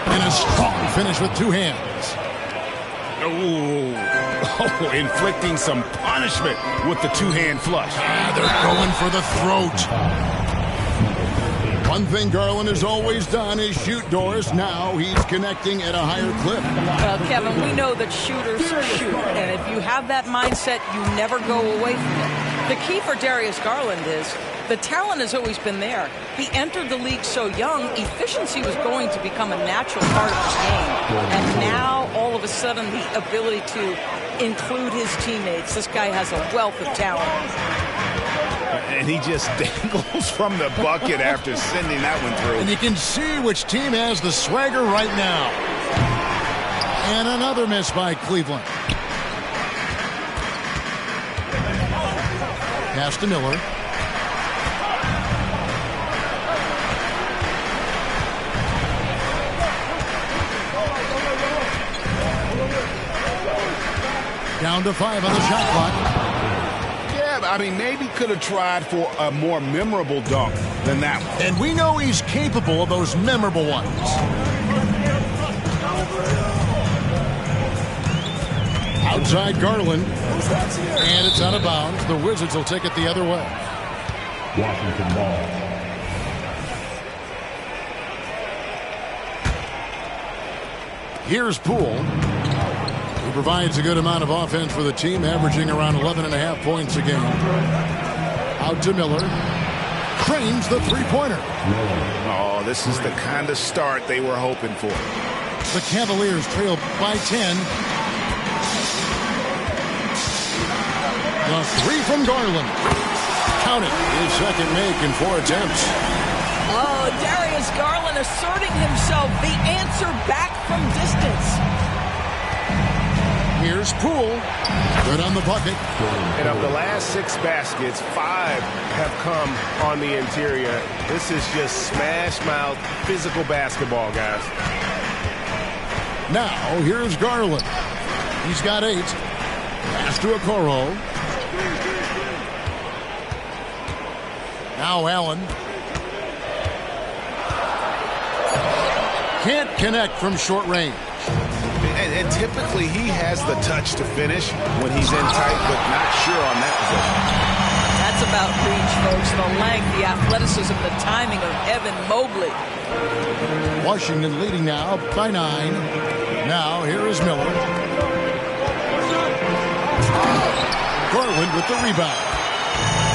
And a strong finish with 2 hands. Oh, inflicting some punishment with the 2-hand flush. They're going for the throat. One thing Garland has always done is shoot doors. Now he's connecting at a higher clip. Well, Kevin, we know that shooters shoot. And if you have that mindset, you never go away from it. The key for Darius Garland is the talent has always been there. He entered the league so young, efficiency was going to become a natural part of his game. And now, all of a sudden, the ability to include his teammates. This guy has a wealth of talent. And he just dangles from the bucket after sending that one through. And you can see which team has the swagger right now. And another miss by Cleveland. Pass to Miller. Down to 5 on the shot clock. I mean, maybe could have tried for a more memorable dunk than that one. And we know he's capable of those memorable ones. Outside Garland. And it's out of bounds. The Wizards will take it the other way. Washington ball. Here's Poole. He provides a good amount of offense for the team, averaging around 11.5 points a game. Out to Miller. Cranes the three-pointer. Oh, this is the kind of start they were hoping for. The Cavaliers trail by 10. The 3 from Garland. Count it. His second make in 4 attempts. Oh, Darius Garland asserting himself. The answer back from distance. Here's Poole. Good on the bucket. And of the last 6 baskets, 5 have come on the interior. This is just smash-mouth physical basketball, guys. Now, here's Garland. He's got 8. Pass to Okoro. Now Allen. Can't connect from short range. And typically he has the touch to finish when he's in tight, but not sure on that position. That's about reach, folks. The length, the athleticism, the timing of Evan Mobley. Washington leading now by 9. Now here is Miller. Garland with the rebound.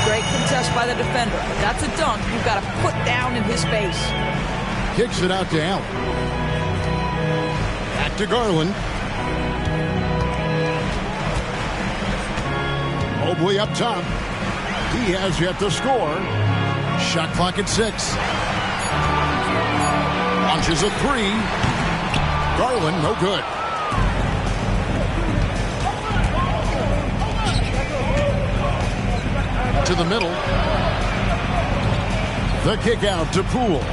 Great contest by the defender. If that's a dunk, you've got to put down in his face. Kicks it out to Allen. Back to Garland. Mobley up top. He has yet to score. Shot clock at 6. Launches a 3. Garland, no good. To the middle. The kick out to Poole.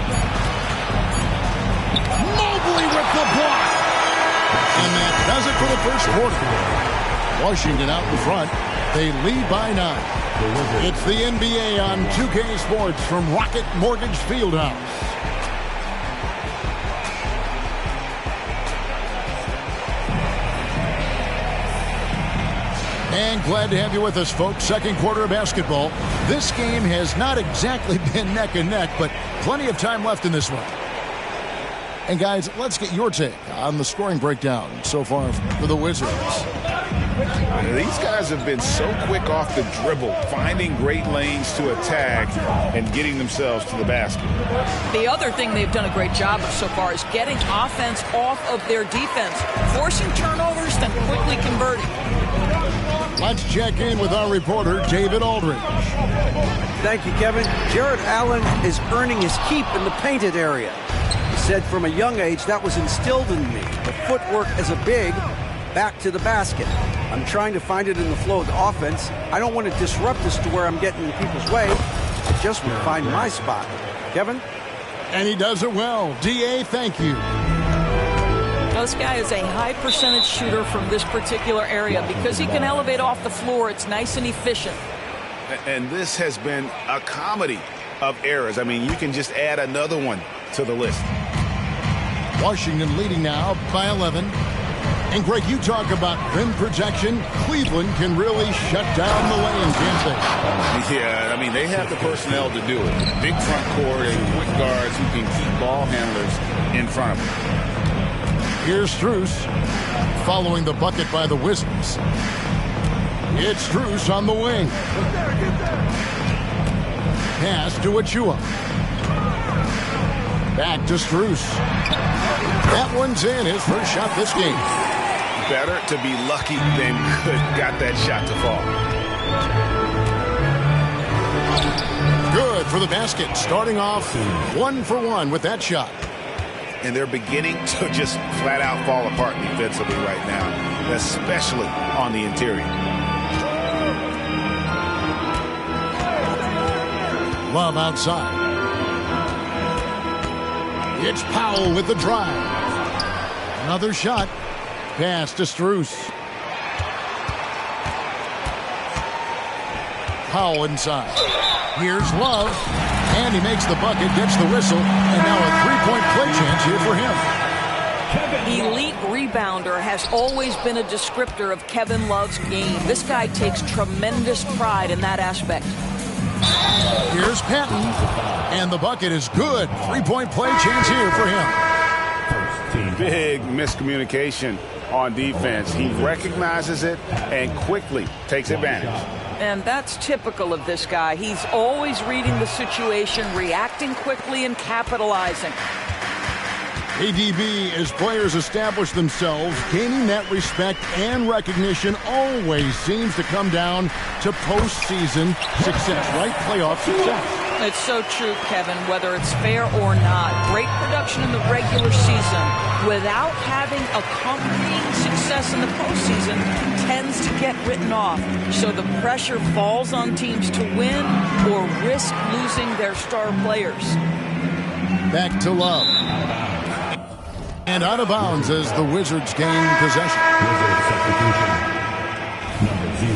Mobley with the block. And that does it for the first quarter. Washington out in front. They lead by 9. It's the NBA on 2K Sports from Rocket Mortgage Fieldhouse. And glad to have you with us, folks. Second quarter of basketball. This game has not exactly been neck and neck, but plenty of time left in this one. And guys, let's get your take on the scoring breakdown so far for the Wizards. These guys have been so quick off the dribble, finding great lanes to attack and getting themselves to the basket. The other thing they've done a great job of so far is getting offense off of their defense, forcing turnovers, then quickly converting. Let's check in with our reporter, David Aldridge. Thank you, Kevin. Jared Allen is earning his keep in the painted area. He said from a young age that was instilled in me. The footwork as a big, back to the basket. I'm trying to find it in the flow of the offense. I don't want to disrupt this to where I'm getting in people's way. I just want to find my spot. Kevin? And he does it well. D.A., thank you. This guy is a high percentage shooter from this particular area. Because he can elevate off the floor, it's nice and efficient. And this has been a comedy of errors. I mean, you can just add another one to the list. Washington leading now by 11. And, Greg, you talk about rim protection. Cleveland can really shut down the lane, can't they? Yeah, I mean, they have the personnel to do it. Big front court and quick guards who can keep ball handlers in front of them. Here's Strus following the bucket by the Wizards. It's Strus on the wing. Pass to Achua. Back to Strus. That one's in, his first shot this game. Better to be lucky than good. Got that shot to fall. Good for the basket. Starting off 1 for 1 with that shot. And they're beginning to just flat out fall apart defensively right now, especially on the interior. Love outside. It's Powell with the drive. Another shot. Pass to Strus. Powell inside. Here's Love. And he makes the bucket, gets the whistle, and now a three-point play chance here for him. Elite rebounder has always been a descriptor of Kevin Love's game. This guy takes tremendous pride in that aspect. Here's Patton, and the bucket is good. Three-point play chance here for him. Big miscommunication on defense. He recognizes it and quickly takes advantage. And that's typical of this guy. He's always reading the situation, reacting quickly, and capitalizing. ADB, as players establish themselves, gaining that respect and recognition always seems to come down to postseason success, right? Playoff success. It's so true, Kevin, whether it's fair or not. Great production in the regular season without having accompanying success in the postseason tends to get written off. So the pressure falls on teams to win or risk losing their star players. Back to Love. And out of bounds as the Wizards gain possession. Wizards substitution. Number 0,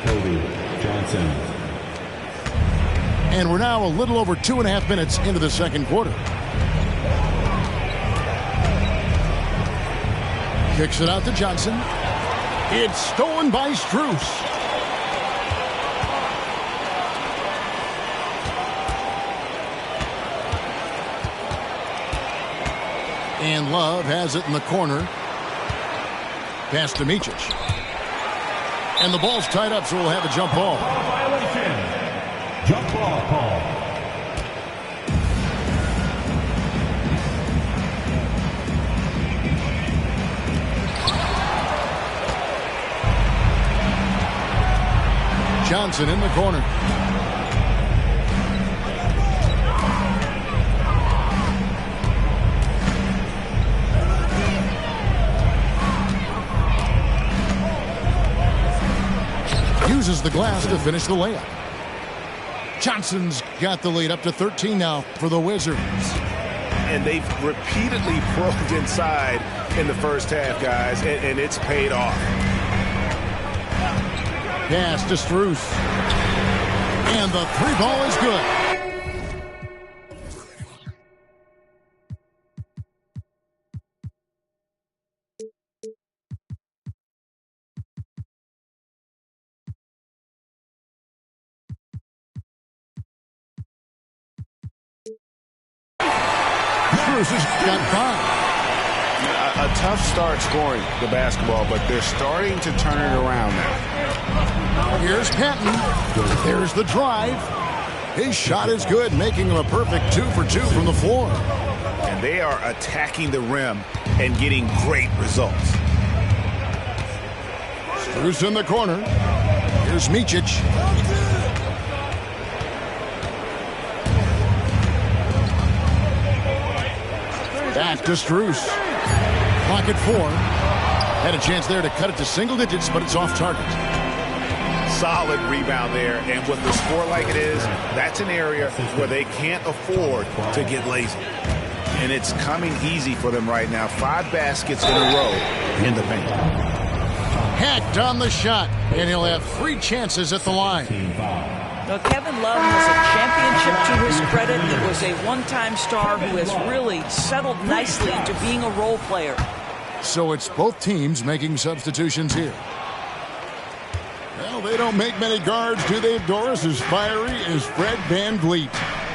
Kobe Johnson. And we're now a little over 2.5 minutes into the second quarter. Kicks it out to Johnson. It's stolen by Strus. And Love has it in the corner. Pass to Micic. And the ball's tied up, so we'll have a jump ball. Jump ball call. Johnson in the corner. Uses the glass to finish the layup. Johnson's got the lead up to 13 now for the Wizards. And they've repeatedly probed inside in the first half, guys, and it's paid off. Pass to Strus. And the three ball is good. Has got 5. A tough start scoring the basketball, but they're starting to turn it around now. Here's Patton. There's the drive. His shot is good, making him a perfect 2 for 2 from the floor. And they are attacking the rim and getting great results. Strus in the corner. Here's Micic. Back to Strus. Clock at 4. Had a chance there to cut it to single digits, but it's off target. Solid rebound there, and with the score like it is, that's an area where they can't afford to get lazy. And it's coming easy for them right now. 5 baskets in a row in the paint. Hacked on the shot, and he'll have 3 chances at the line. Now, Kevin Love has a championship to his credit. He was a one-time star who has really settled nicely into being a role player. So it's both teams making substitutions here. Well, they don't make many guards, do they, Doris? As fiery as Fred VanVleet.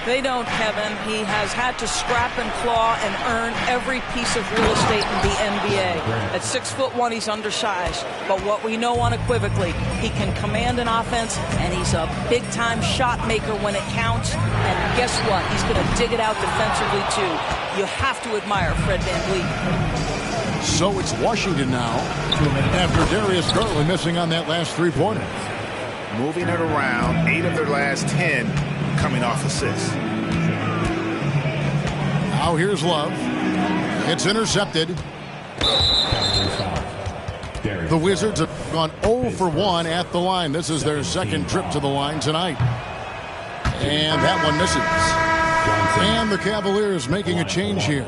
They don't, Kevin. He has had to scrap and claw and earn every piece of real estate in the NBA. At 6'1", he's undersized. But what we know unequivocally, he can command an offense, and he's a big-time shot maker when it counts. And guess what? He's going to dig it out defensively, too. You have to admire Fred VanVleet. So it's Washington now, after Darius Garland missing on that last 3-pointer. Moving it around, 8 of their last 10 coming off assists. Now here's Love. It's intercepted. The Wizards have gone 0 for 1 at the line. This is their second trip to the line tonight. And that one misses. And the Cavaliers making a change here.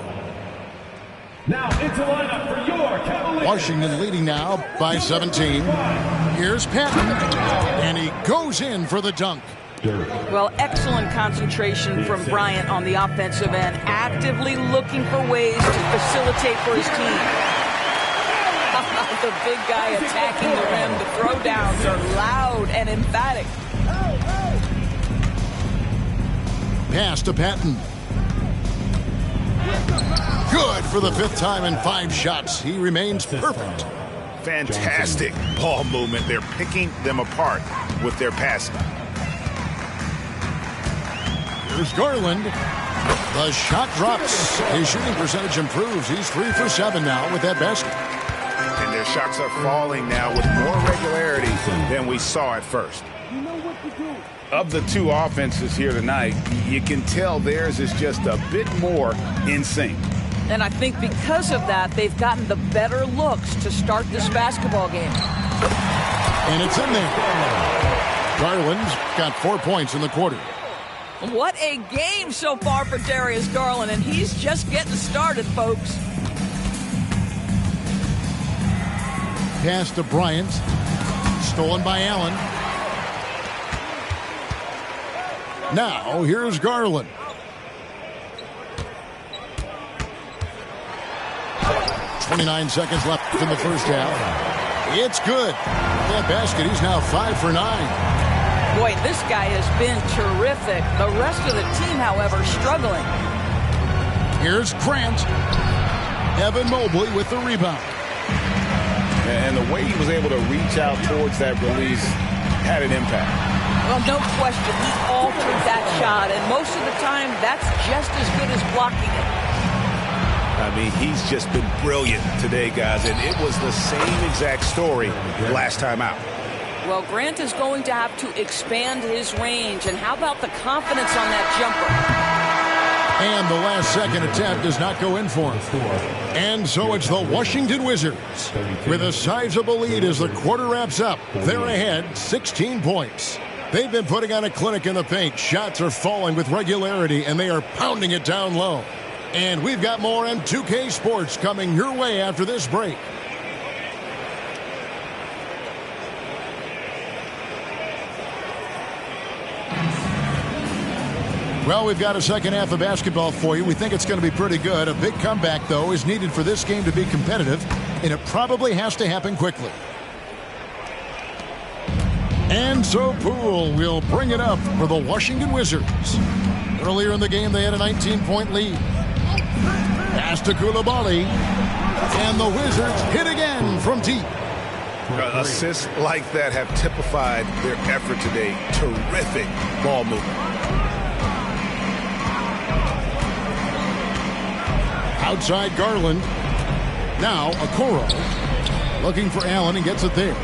Now into lineup for your Cavaliers. Washington leading now by 17. Here's Patton. And he goes in for the dunk. Well, excellent concentration from Bryant on the offensive end, actively looking for ways to facilitate for his team. The big guy attacking the rim. The throwdowns are loud and emphatic. Pass to Patton. Good for the 5th time in 5 shots. He remains perfect. Fantastic ball movement. They're picking them apart with their passing. Here's Garland. The shot drops. His shooting percentage improves. He's 3 for 7 now with that basket. And their shots are falling now with more regularity than we saw at first. Of the 2 offenses here tonight, you can tell theirs is just a bit more in sync. And I think because of that, they've gotten the better looks to start this basketball game. And it's in there. Garland's got 4 points in the quarter. What a game so far for Darius Garland, and he's just getting started, folks. Pass to Bryant. Stolen by Allen. Now, here's Garland. .29 seconds left in the first half. It's good. That basket, he's now 5 for 9. Boy, this guy has been terrific. The rest of the team, however, struggling. Here's Grant. Evan Mobley with the rebound. And the way he was able to reach out towards that release had an impact. Well, no question. He altered that shot, and most of the time, that's just as good as blocking it. I mean, he's just been brilliant today, guys, and it was the same exact story last time out. Well, Grant is going to have to expand his range, and how about the confidence on that jumper? And the last second attempt does not go in for him. And so it's the Washington Wizards with a sizable lead as the quarter wraps up. They're ahead 16 points. They've been putting on a clinic in the paint. Shots are falling with regularity, and they are pounding it down low. And we've got more on 2K Sports coming your way after this break. Well, we've got a second half of basketball for you. We think it's going to be pretty good. A big comeback, though, is needed for this game to be competitive, and it probably has to happen quickly. And so Poole will bring it up for the Washington Wizards. Earlier in the game, they had a 19-point lead. Pass to Coulibaly. And the Wizards hit again from deep. Assists like that have typified their effort today. Terrific ball movement. Outside Garland. Now Okoro. Looking for Allen and gets it there.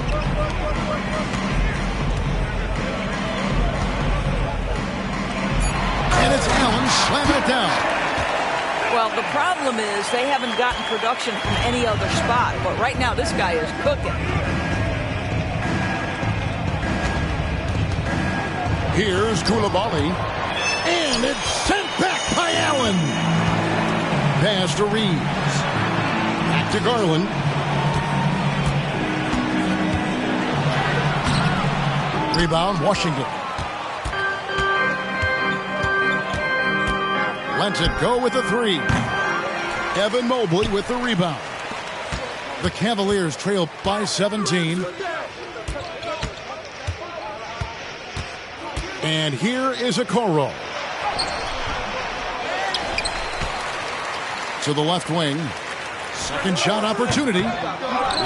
And it's Allen slamming it down. Well, the problem is they haven't gotten production from any other spot. But right now, this guy is cooking. Here's Koulibaly. And it's sent back by Allen. Pass to Reeves. Back to Garland. Rebound, Washington. Lets it go with the three. Evan Mobley with the rebound. The Cavaliers trail by 17. And here is Okoro. To the left wing. Second shot opportunity.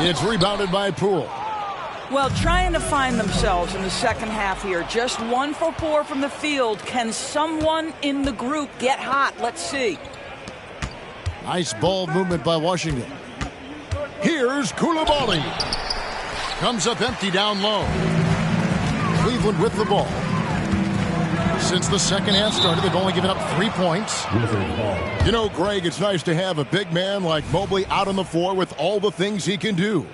It's rebounded by Poole. Well, trying to find themselves in the second half here. Just 1 for 4 from the field. Can someone in the group get hot? Let's see. Nice ball movement by Washington. Here's Koulibaly. Comes up empty down low. Cleveland with the ball. Since the second half started, they've only given up 3 points. You know, Greg, it's nice to have a big man like Mobley out on the floor with all the things he can do.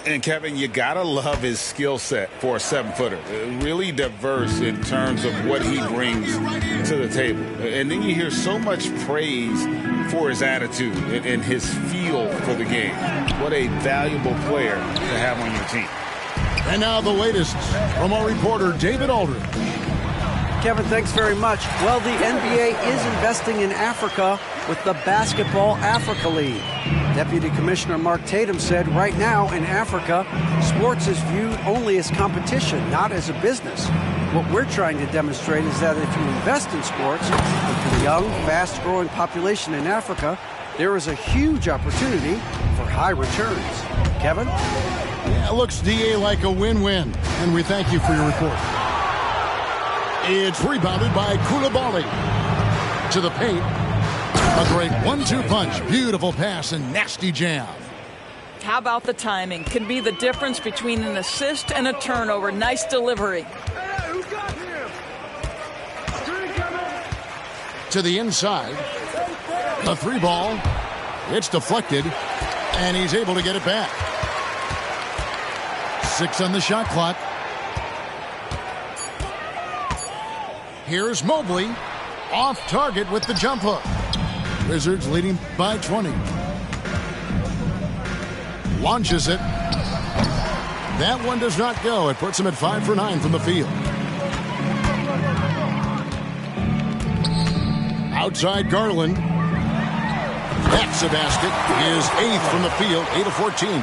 And Kevin, you gotta love his skill set for a 7-footer. Really diverse in terms of what he brings to the table. And then you hear so much praise for his attitude and his feel for the game. What a valuable player to have on your team. And now the latest from our reporter, David Aldridge. Kevin, thanks very much. Well, the NBA is investing in Africa with the Basketball Africa League. Deputy Commissioner Mark Tatum said right now in Africa, sports is viewed only as competition, not as a business. What we're trying to demonstrate is that if you invest in sports, with the young, fast-growing population in Africa, there is a huge opportunity for high returns. Kevin? Yeah, it looks, DA, like a win-win, and we thank you for your report. It's rebounded by Koulibaly. To the paint. A great 1-2 punch. Beautiful pass and nasty jam. How about the timing? Can be the difference between an assist and a turnover. Nice delivery. To the inside. A 3-ball. It's deflected. And he's able to get it back. 6 on the shot clock. Here's Mobley. Off target with the jump hook. Wizards leading by 20. Launches it. That one does not go. It puts him at 5 for 9 from the field. Outside Garland. That's a basket. His 8th from the field. 8 of 14.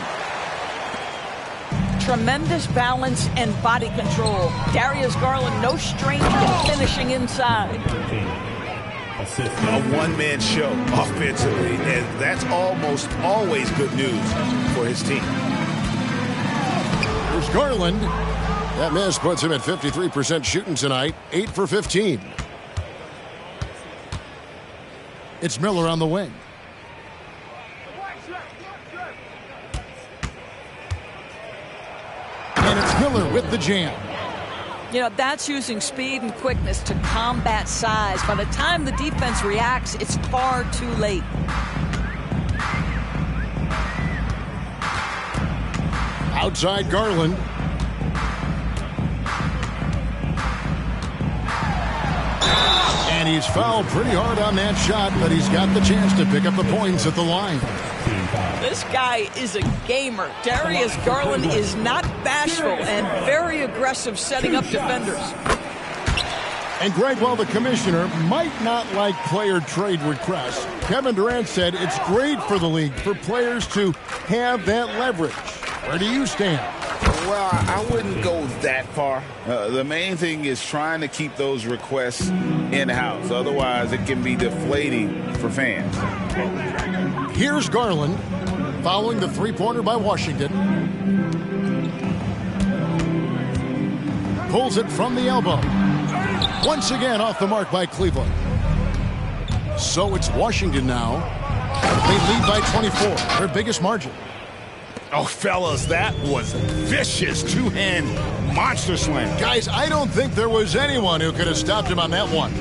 Tremendous balance and body control. Darius Garland, no stranger to finishing inside. A one-man show offensively, and that's almost always good news for his team. There's Garland. That miss puts him at 53% shooting tonight, 8 for 15. It's Miller on the wing. And it's Miller with the jam. You know, that's using speed and quickness to combat size. By the time the defense reacts, it's far too late. Outside Garland. And he's fouled pretty hard on that shot, but he's got the chance to pick up the points at the line. This guy is a gamer. Darius Garland is not bashful and very aggressive setting up defenders. And Greg, while the commissioner might not like player trade requests, Kevin Durant said it's great for the league for players to have that leverage. Where do you stand? Well, I wouldn't go that far. The main thing is trying to keep those requests in-house. Otherwise, it can be deflating for fans. Here's Garland, following the three-pointer by Washington. Pulls it from the elbow. Once again off the mark by Cleveland. So it's Washington now. They lead by 24, their biggest margin. Oh, fellas, that was vicious two-hand monster slam. Guys, I don't think there was anyone who could have stopped him on that one.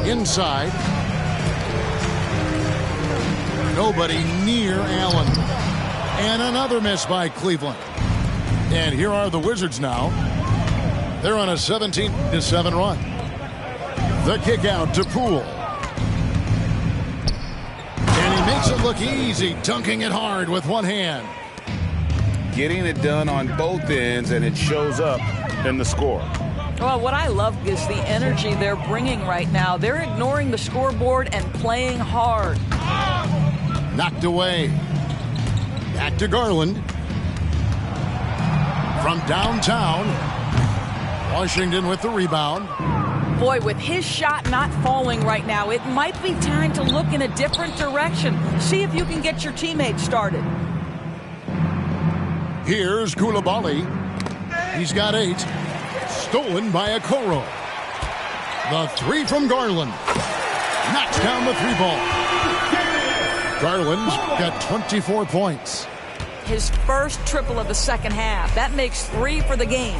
Inside. Nobody near Allen. And another miss by Cleveland. And here are the Wizards now. They're on a 17-7 run. The kick out to Poole. And he makes it look easy, dunking it hard with one hand. Getting it done on both ends, and it shows up in the score. Well, what I love is the energy they're bringing right now. They're ignoring the scoreboard and playing hard. Knocked away. Back to Garland. From downtown. Washington with the rebound. Boy, with his shot not falling right now, it might be time to look in a different direction. See if you can get your teammates started. Here's Koulibaly. He's got 8. Stolen by Okoro. The 3 from Garland. Knocks down the 3-ball. Garland's got 24 points. His first triple of the second half. That makes 3 for the game.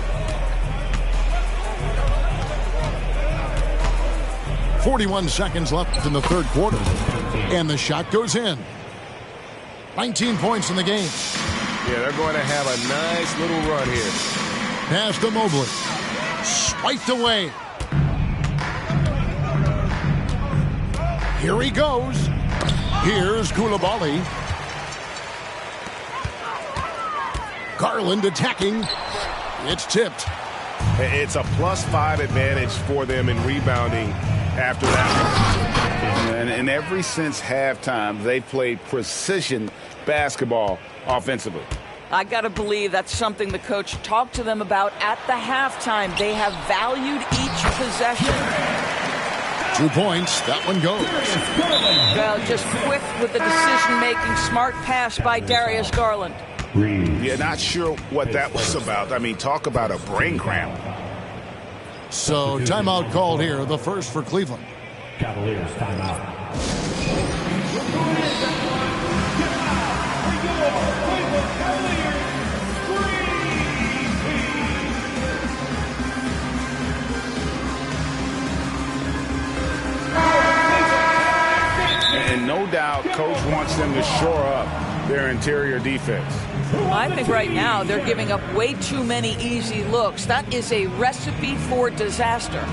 41 seconds left in the third quarter. And the shot goes in. 19 points in the game. Yeah, they're going to have a nice little run here. Pass to Mobley. Swiped away. Here he goes. Here's Koulibaly. Garland attacking. It's tipped. It's a +5 advantage for them in rebounding after that. And ever since halftime, they played precision basketball offensively. I got to believe that's something the coach talked to them about at the halftime. They have valued each possession. 2 points. That one goes. Well, just quick with the decision-making. Smart pass by Darius Garland. Yeah, not sure what that was about. I mean, talk about a brain cramp. So, timeout called here. The first for Cleveland. Cavaliers timeout. And no doubt, coach wants them to shore up their interior defense. I think right now they're giving up way too many easy looks. That is a recipe for disaster.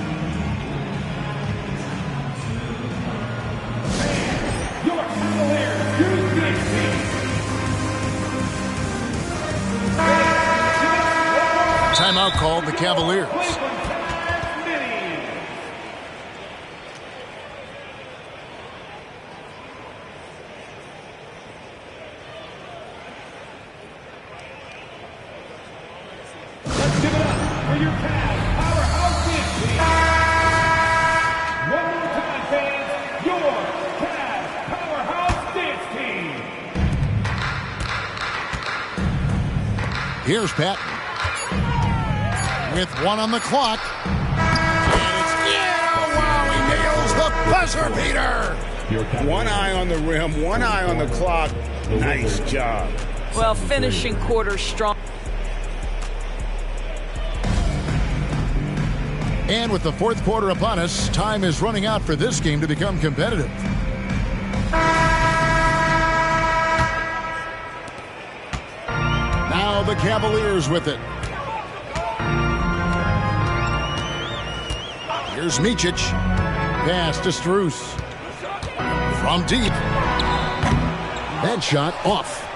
Your Cavaliers, Timeout called the Cavaliers. Here's Pat with 1 on the clock. And it's, wow, he nails the buzzer beater. One eye on the rim, one eye on the clock. Nice job. Well, finishing quarter strong. And with the fourth quarter upon us, time is running out for this game to become competitive. Now the Cavaliers with it. Here's Micic. Pass to Strus. From deep. That shot off.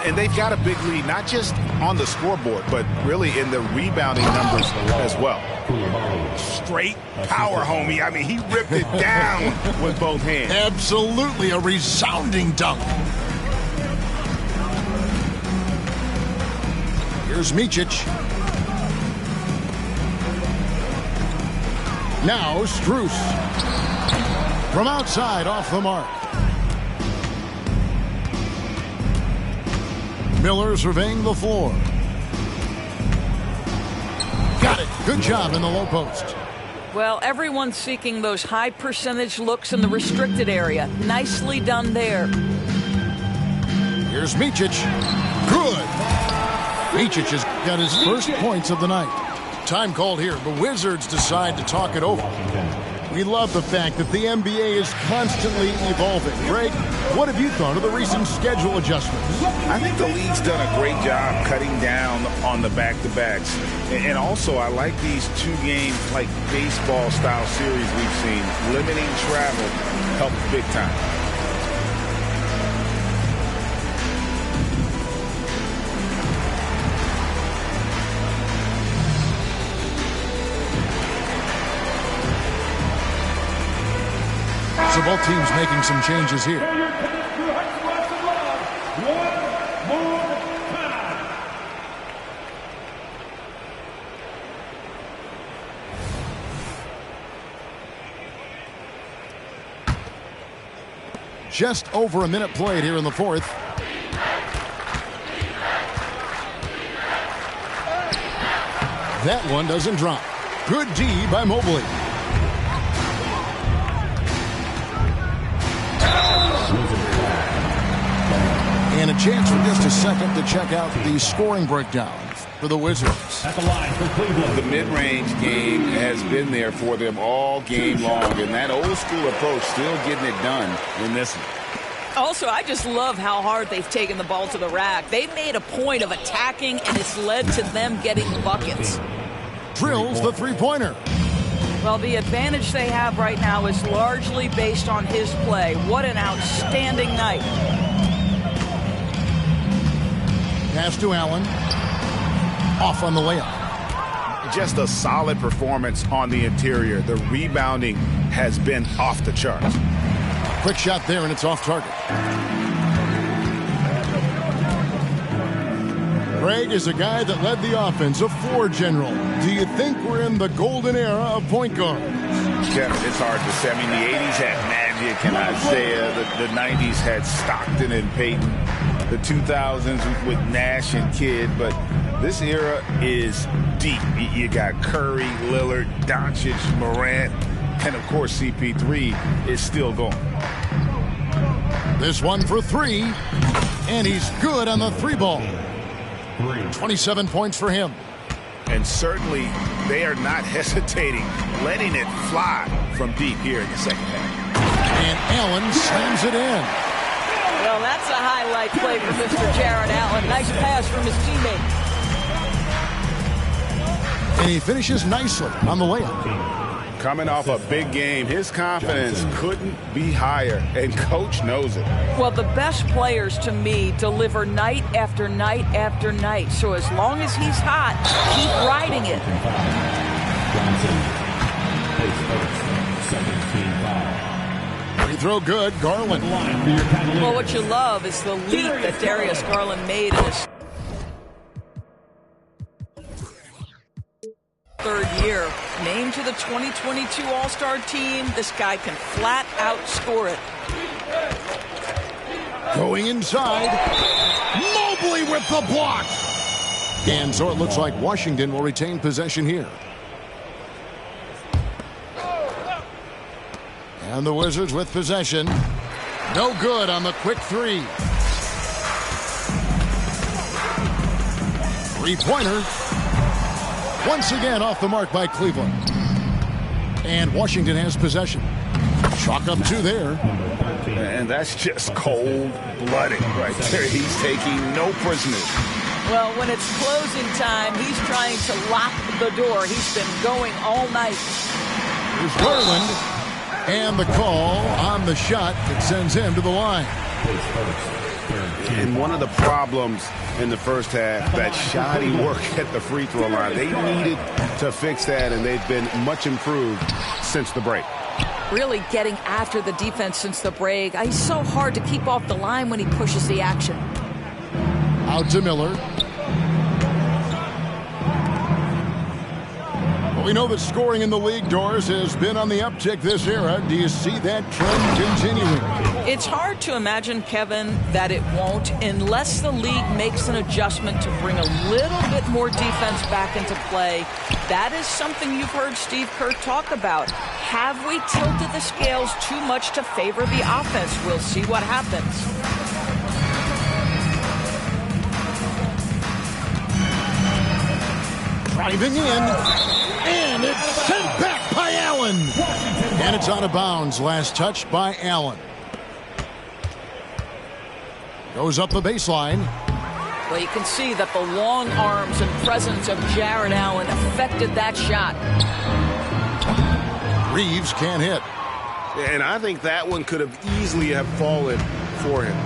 And they've got a big lead, not just on the scoreboard, but really in the rebounding numbers as well. Straight power, homie. I mean, he ripped it down with both hands. Absolutely a resounding dunk. Here's Micic. Now Strus. From outside, off the mark. Miller surveying the floor. Got it. Good job in the low post. Well, everyone's seeking those high percentage looks in the restricted area. Nicely done there. Here's Micic. Good. Micic has got his first points of the night. Time called here. The Wizards decide to talk it over. We love the fact that the NBA is constantly evolving. Greg, what have you thought of the recent schedule adjustments? I think the league's done a great job cutting down on the back-to-backs. And also, I like these two-game, like baseball-style series we've seen. Limiting travel helps big time. So both teams making some changes here. Just over a minute played here in the fourth. That one doesn't drop. Good D by Mobley. And a chance for just a second to check out the scoring breakdown for the Wizards. At the line for Cleveland. The mid-range game has been there for them all game long, and that old-school approach still getting it done in this one. Also, I just love how hard they've taken the ball to the rack. They've made a point of attacking, and it's led to them getting buckets. Drills the three-pointer. Well, the advantage they have right now is largely based on his play. What an outstanding night. Pass to Allen. Off on the layup. Just a solid performance on the interior. The rebounding has been off the charts. Quick shot there, and it's off target. Greg is a guy that led the offense, a floor general. Do you think we're in the golden era of point guards? Kevin, it's hard to say. I mean, the 80s had Magic and Isaiah. The 90s had Stockton and Peyton. The 2000s with Nash and Kidd. But this era is deep. You got Curry, Lillard, Doncic, Morant, and, of course, CP3 is still going. This one for three, and he's good on the three ball. 27 points for him. And certainly they are not hesitating, letting it fly from deep here in the second half. And Allen slams it in. Well, that's a highlight play for Mr. Jared Allen. Nice pass from his teammate. And he finishes nicely on the layup. Coming off a big game, his confidence couldn't be higher, and Coach knows it. Well, the best players, to me, deliver night after night after night. So as long as he's hot, keep riding it. Free throw good, Garland. Well, what you love is the leap that Darius Garland made in his third year. Named to the 2022 All-Star team, this guy can flat out score it. Going inside. Mobley with the block. And so it looks like Washington will retain possession here. And the Wizards with possession. No good on the quick three. Three-pointer. Once again off the mark by Cleveland. And Washington has possession. Chalk up two there. And that's just cold-blooded right there. He's taking no prisoners. Well, when it's closing time, he's trying to lock the door. He's been going all night. Here's Garland. And the call on the shot that sends him to the line. And one of the problems in the first half, that shoddy work at the free throw line. They needed to fix that, and they've been much improved since the break. Really getting after the defense since the break. He's so hard to keep off the line when he pushes the action. Out to Miller. Well, we know that scoring in the league, Doris, has been on the uptick this era. Do you see that trend continuing? It's hard to imagine, Kevin, that it won't unless the league makes an adjustment to bring a little bit more defense back into play. That is something you've heard Steve Kerr talk about. Have we tilted the scales too much to favor the offense? We'll see what happens. Driving in, and it's sent back by Allen. And it's out of bounds. Last touch by Allen. Goes up the baseline. Well, you can see that the long arms and presence of Jared Allen affected that shot. Reeves can't hit. And I think that one could have easily have fallen for him.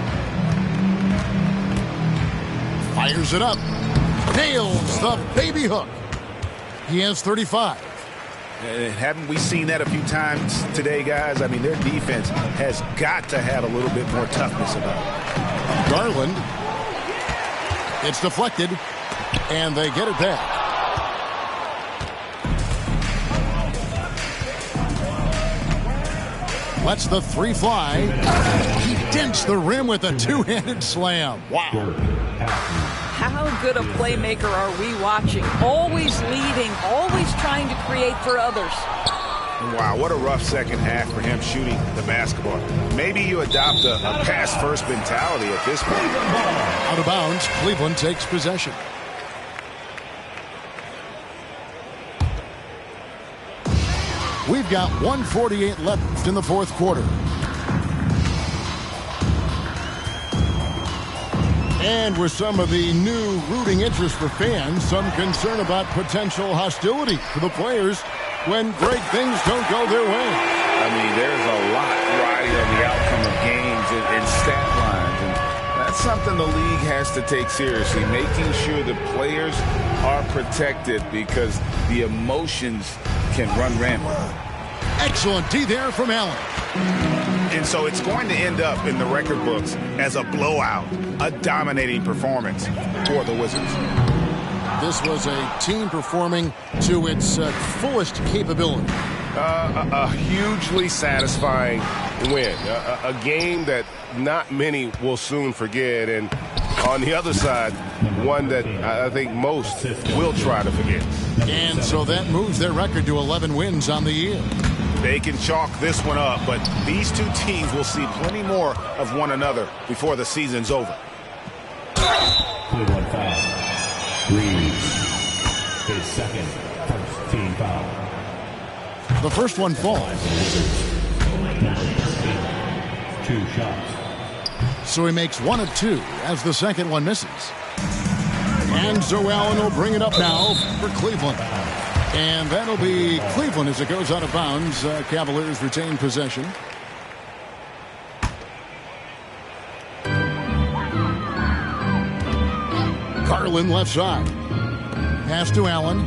Fires it up. Nails the baby hook. He has 35. And haven't we seen that a few times today, guys? I mean, their defense has got to have a little bit more toughness about it. Garland. It's deflected, and they get it back. Lets the three fly. He dents the rim with a two-handed slam. Wow. How good a playmaker are we watching? Always leading, always trying to create for others. Wow, what a rough second half for him shooting the basketball. Maybe you adopt a pass-first mentality at this point. Out of bounds, Cleveland takes possession. We've got 1:48 left in the fourth quarter. And with some of the new rooting interest for fans, some concern about potential hostility for the players when great things don't go their way. I mean, there's a lot riding on the outcome of games and stat lines. And that's something the league has to take seriously, making sure the players are protected because the emotions can run rampant. Excellent D there from Allen. And so it's going to end up in the record books as a blowout, a dominating performance for the Wizards. This was a team performing to its fullest capability. A hugely satisfying win. A game that not many will soon forget. And on the other side, one that I think most will try to forget. And so that moves their record to 11 wins on the year. They can chalk this one up, but these two teams will see plenty more of one another before the season's over. Cleveland foul. Reeves. His second first team foul. The first one falls. 2 shots. So he makes 1 of 2 as the second one misses. And so Allen will bring it up now for Cleveland. And that'll be Cleveland as it goes out of bounds. Cavaliers retain possession. Garland left side. Pass to Allen.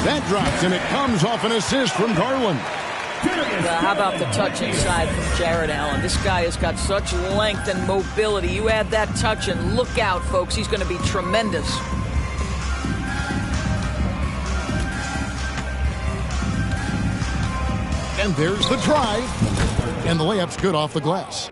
That drops, and it comes off an assist from Garland. How about the touch inside from Jared Allen? This guy has got such length and mobility. You add that touch, and look out, folks. He's going to be tremendous. And there's the drive. And the layup's good off the glass.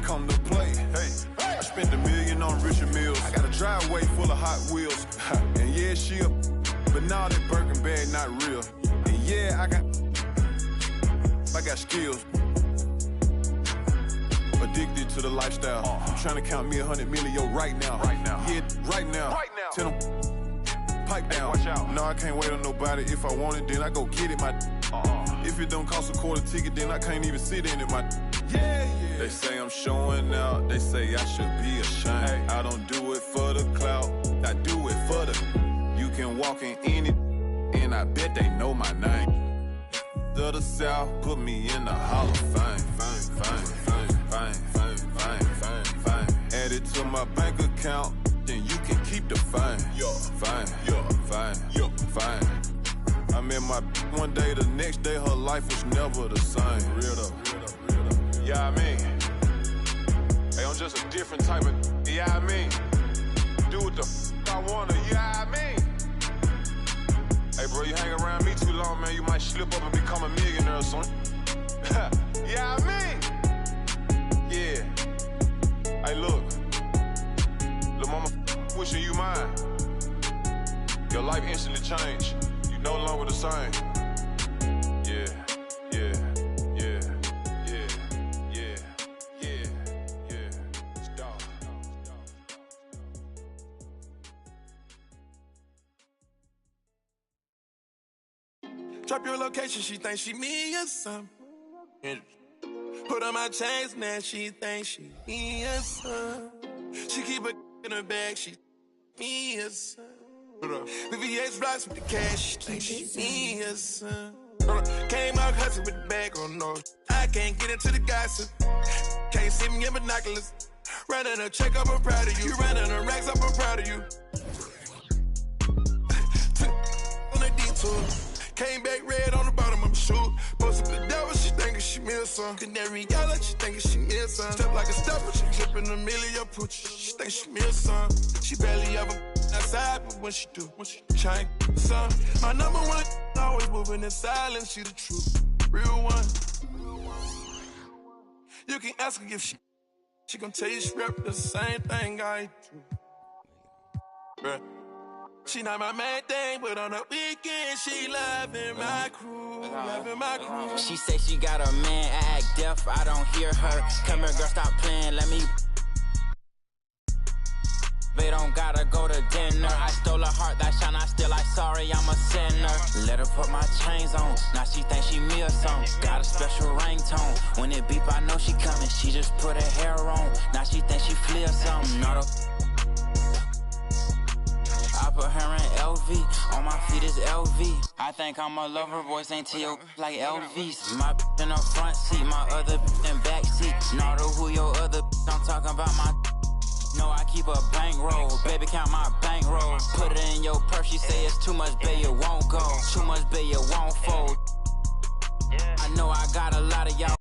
Come to play, hey, I spent $1 million on Richard Milles. I got a driveway full of Hot Wheels, and yeah, she up, but now that Birkin bag not real. And yeah, I got skills. Addicted to the lifestyle. I'm trying to count me 100 million right now. Yeah, right now. Tell them, pipe down. Watch out. No, I can't wait on nobody. If I want it, then I go get it. If it don't cost a quarter ticket, then I can't even sit in it. They say I'm showing out. They say I should be ashamed. I don't do it for the clout. I do it for the. You can walk in any, and I bet they know my name. The South put me in the Hall of Fame. Fame. Add it to my bank account, then you can keep the fine. Fine. I met my one day, the next day her life was never the same. Real though. Yeah, I mean, hey, I'm just a different type of. Yeah, I mean, do what the I wanna. Yeah, I mean. Hey, bro, you hang around me too long, man, you might slip up and become a millionaire or something. Yeah, I mean. Yeah. Hey, look, mama, wishing you mine. Your life instantly changed. You no longer the same. Yeah, yeah, yeah, yeah, yeah, yeah, yeah. It's dog. Drop your location, she thinks she me or something. Put on my chains, now she thinks she me or something. She keep a in her bag, she me or something. VVS blocks with the cash, she thinks she me or something. Came out hustling with the bag, oh no. I can't get into the gossip. Can't see me in binoculars. Running a check up, I'm proud of you. Running a racks up, I'm proud of you. On a detour. Came back red on the bottom of my shoe. Posted the devil, she thinking she me or something. Canary yellow, she thinking she me or something. Step like a stepper, she dripping a million pooch. She thinks she me or something. She barely ever outside, but when she do, try and get some. My number one, always moving in silence. She the truth, real one. You can ask her if she gon' tell you she rep the same thing I do. Bruh. She not my main thing, but on the weekend she loving my crew, loving my crew. She say she got a man, I act deaf, I don't hear her. Come here, girl, stop playing, let me. They don't gotta go to dinner. I stole her heart, that shine, I still like sorry, I'm a sinner. Let her put my chains on, now she think she me or something. Got a special ringtone, when it beep I know she coming. She just put her hair on, now she think she flee or something. Not a I put her in LV, on my feet is LV. I think I'm a lover, boys ain't T.O. like LVs. My in the front seat, my other in back seat. Not who your other I'm talking about my. No, I keep a bankroll, baby count my bankroll. Put it in your purse, she say it's too much, babe, it won't go. Too much, babe, it won't fold. I know I got a lot of y'all.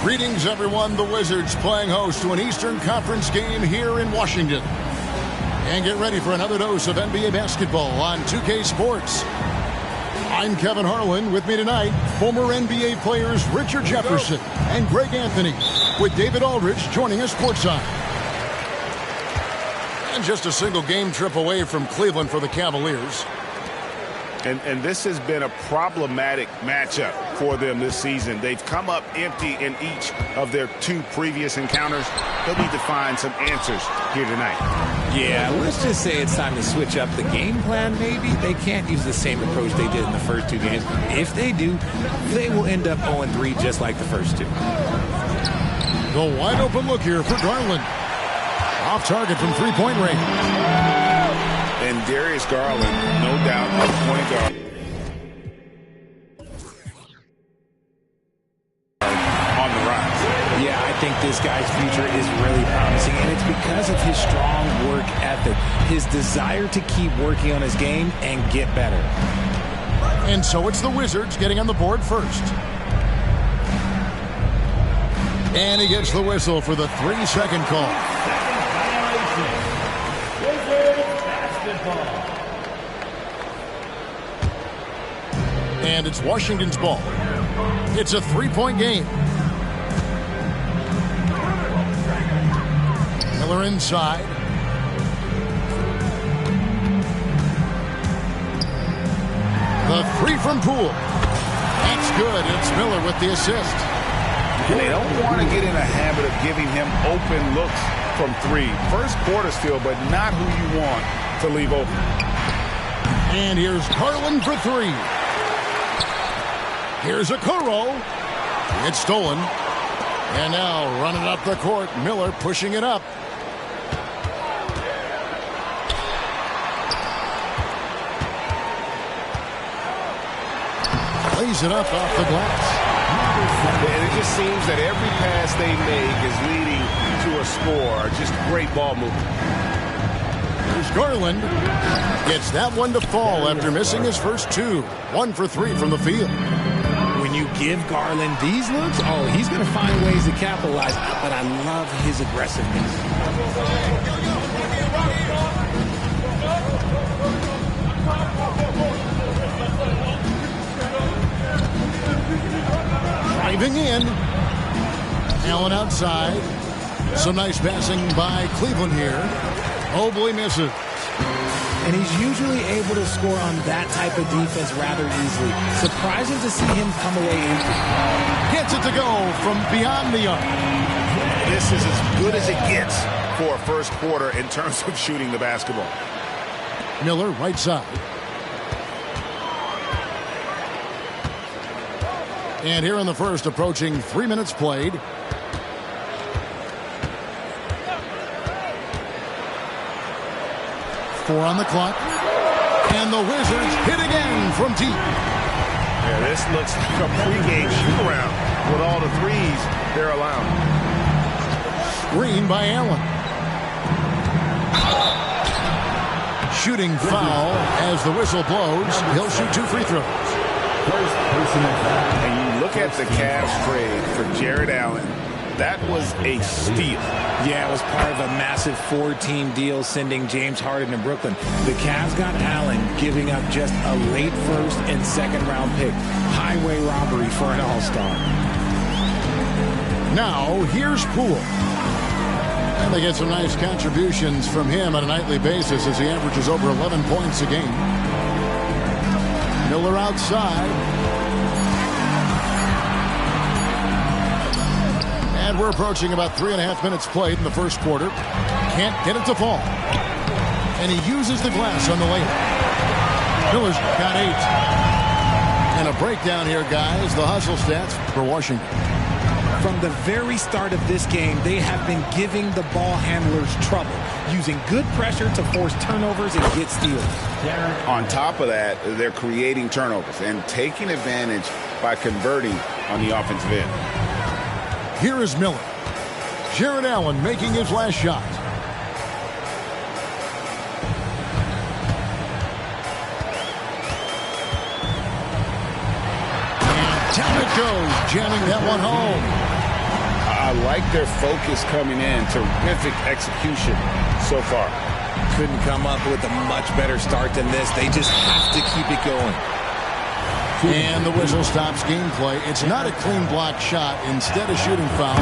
Greetings, everyone. The Wizards playing host to an Eastern Conference game here in Washington. And get ready for another dose of NBA basketball on 2K Sports. I'm Kevin Harlan. With me tonight, former NBA players Richard Jefferson and Greg Anthony, with David Aldridge joining us courtside. And just a single game trip away from Cleveland for the Cavaliers. And this has been a problematic matchup for them this season. They've come up empty in each of their 2 previous encounters. They'll need to find some answers here tonight. Yeah, let's just say it's time to switch up the game plan, maybe. They can't use the same approach they did in the first 2 games. If they do, they will end up 0-3 just like the first 2. The wide open look here for Garland. Off target from 3-point range. And Darius Garland, no doubt, a point guard. On the rise. Yeah, I think this guy's future is really promising, and it's because of his strong work ethic, his desire to keep working on his game and get better. And so it's the Wizards getting on the board first. And he gets the whistle for the 3-second call. And it's Washington's ball. It's a 3-point game. Miller inside. The 3 from Poole. That's good. It's Miller with the assist. And they don't want to get in a habit of giving him open looks from 3. First quarter still, but not who you want to leave open. And here's Garland for 3. Here's Okoro. It's stolen. And now running up the court, Miller pushing it up. Lays it up off the glass. And it just seems that every pass they make is leading to a score. Just great ball movement. Here's Garland. Gets that one to fall after missing his first 2. 1 for 3 from the field. When you give Garland these looks, oh, he's going to find ways to capitalize. But I love his aggressiveness. Driving in. Allen outside. Some nice passing by Cleveland here. Mobley misses. And he's usually able to score on that type of defense rather easily. Surprising to see him come away empty. Gets it to go from beyond the arc. This is as good as it gets for a first quarter in terms of shooting the basketball. Miller right side. And here in the first, approaching 3 minutes played. Four on the clock. And the Wizards hit again from deep. Yeah, this looks like a pregame shoot-around with all the threes they're allowing. Screen by Allen. Shooting foul as the whistle blows. He'll shoot 2 free throws. And you look at the Cavs trade for Jared Allen. That was a steal. Yeah, it was part of a massive 4-team deal sending James Harden to Brooklyn. The Cavs got Allen, giving up just a late first and second round pick. Highway robbery for an all-star. Now, here's Poole. And they get some nice contributions from him on a nightly basis as he averages over 11 points a game. Miller outside. And we're approaching about 3.5 minutes played in the first quarter. Can't get it to fall. And he uses the glass on the layup. Miller's got 8. And a breakdown here, guys. The hustle stats for Washington. From the very start of this game, they have been giving the ball handlers trouble, using good pressure to force turnovers and get steals. On top of that, they're creating turnovers and taking advantage by converting on the offensive end. Here is Miller. Jared Allen making his last shot. And down it goes, jamming that one home. I like their focus coming in. Terrific execution so far. Couldn't come up with a much better start than this. They just have to keep it going. And the whistle stops gameplay. It's not a clean block shot. Instead of shooting foul,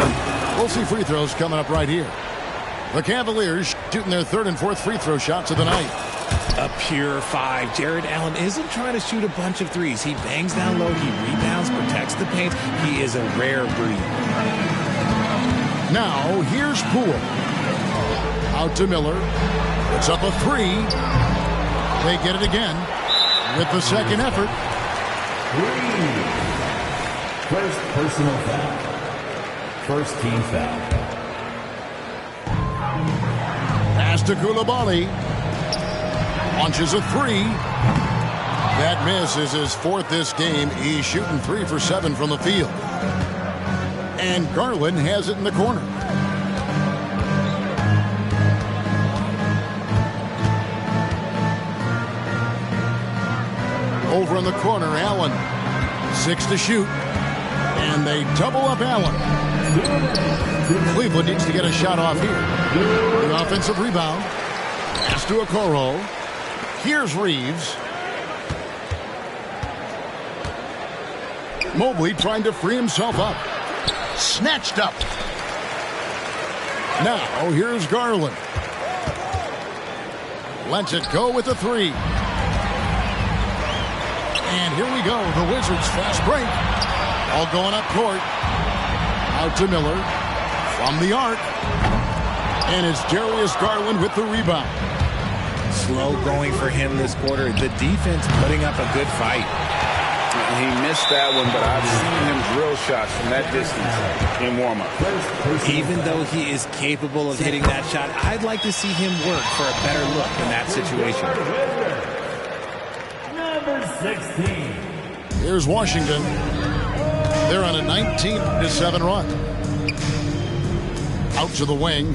we'll see free throws coming up right here. The Cavaliers shooting their 3rd and 4th free throw shots of the night. A pure 5. Jared Allen isn't trying to shoot a bunch of threes. He bangs down low, he rebounds, protects the paint. He is a rare breed. Now, here's Poole. Out to Miller. It's up a 3. They get it again with the second effort. First personal foul. First team foul. Pass to Coulibaly. Launches a 3. That miss is his 4th this game. He's shooting 3 for 7 from the field. And Garland has it in the corner. Over in the corner, Allen. 6 to shoot. And they double up Allen. Cleveland needs to get a shot off here. The offensive rebound. Pass to Okoro. Here's Reeves. Mobley trying to free himself up. Snatched up. Now, here's Garland. Lets it go with the 3. And here we go. The Wizards fast break. All going up court. Out to Miller. From the arc. And it's Darius Garland with the rebound. Slow going for him this quarter. The defense putting up a good fight. He missed that one, but I've seen him drill shots from that distance in warm-up. Even though he is capable of hitting that shot, I'd like to see him work for a better look in that situation. Number 16. Here's Washington. They're on a 19-7 run. Out to the wing.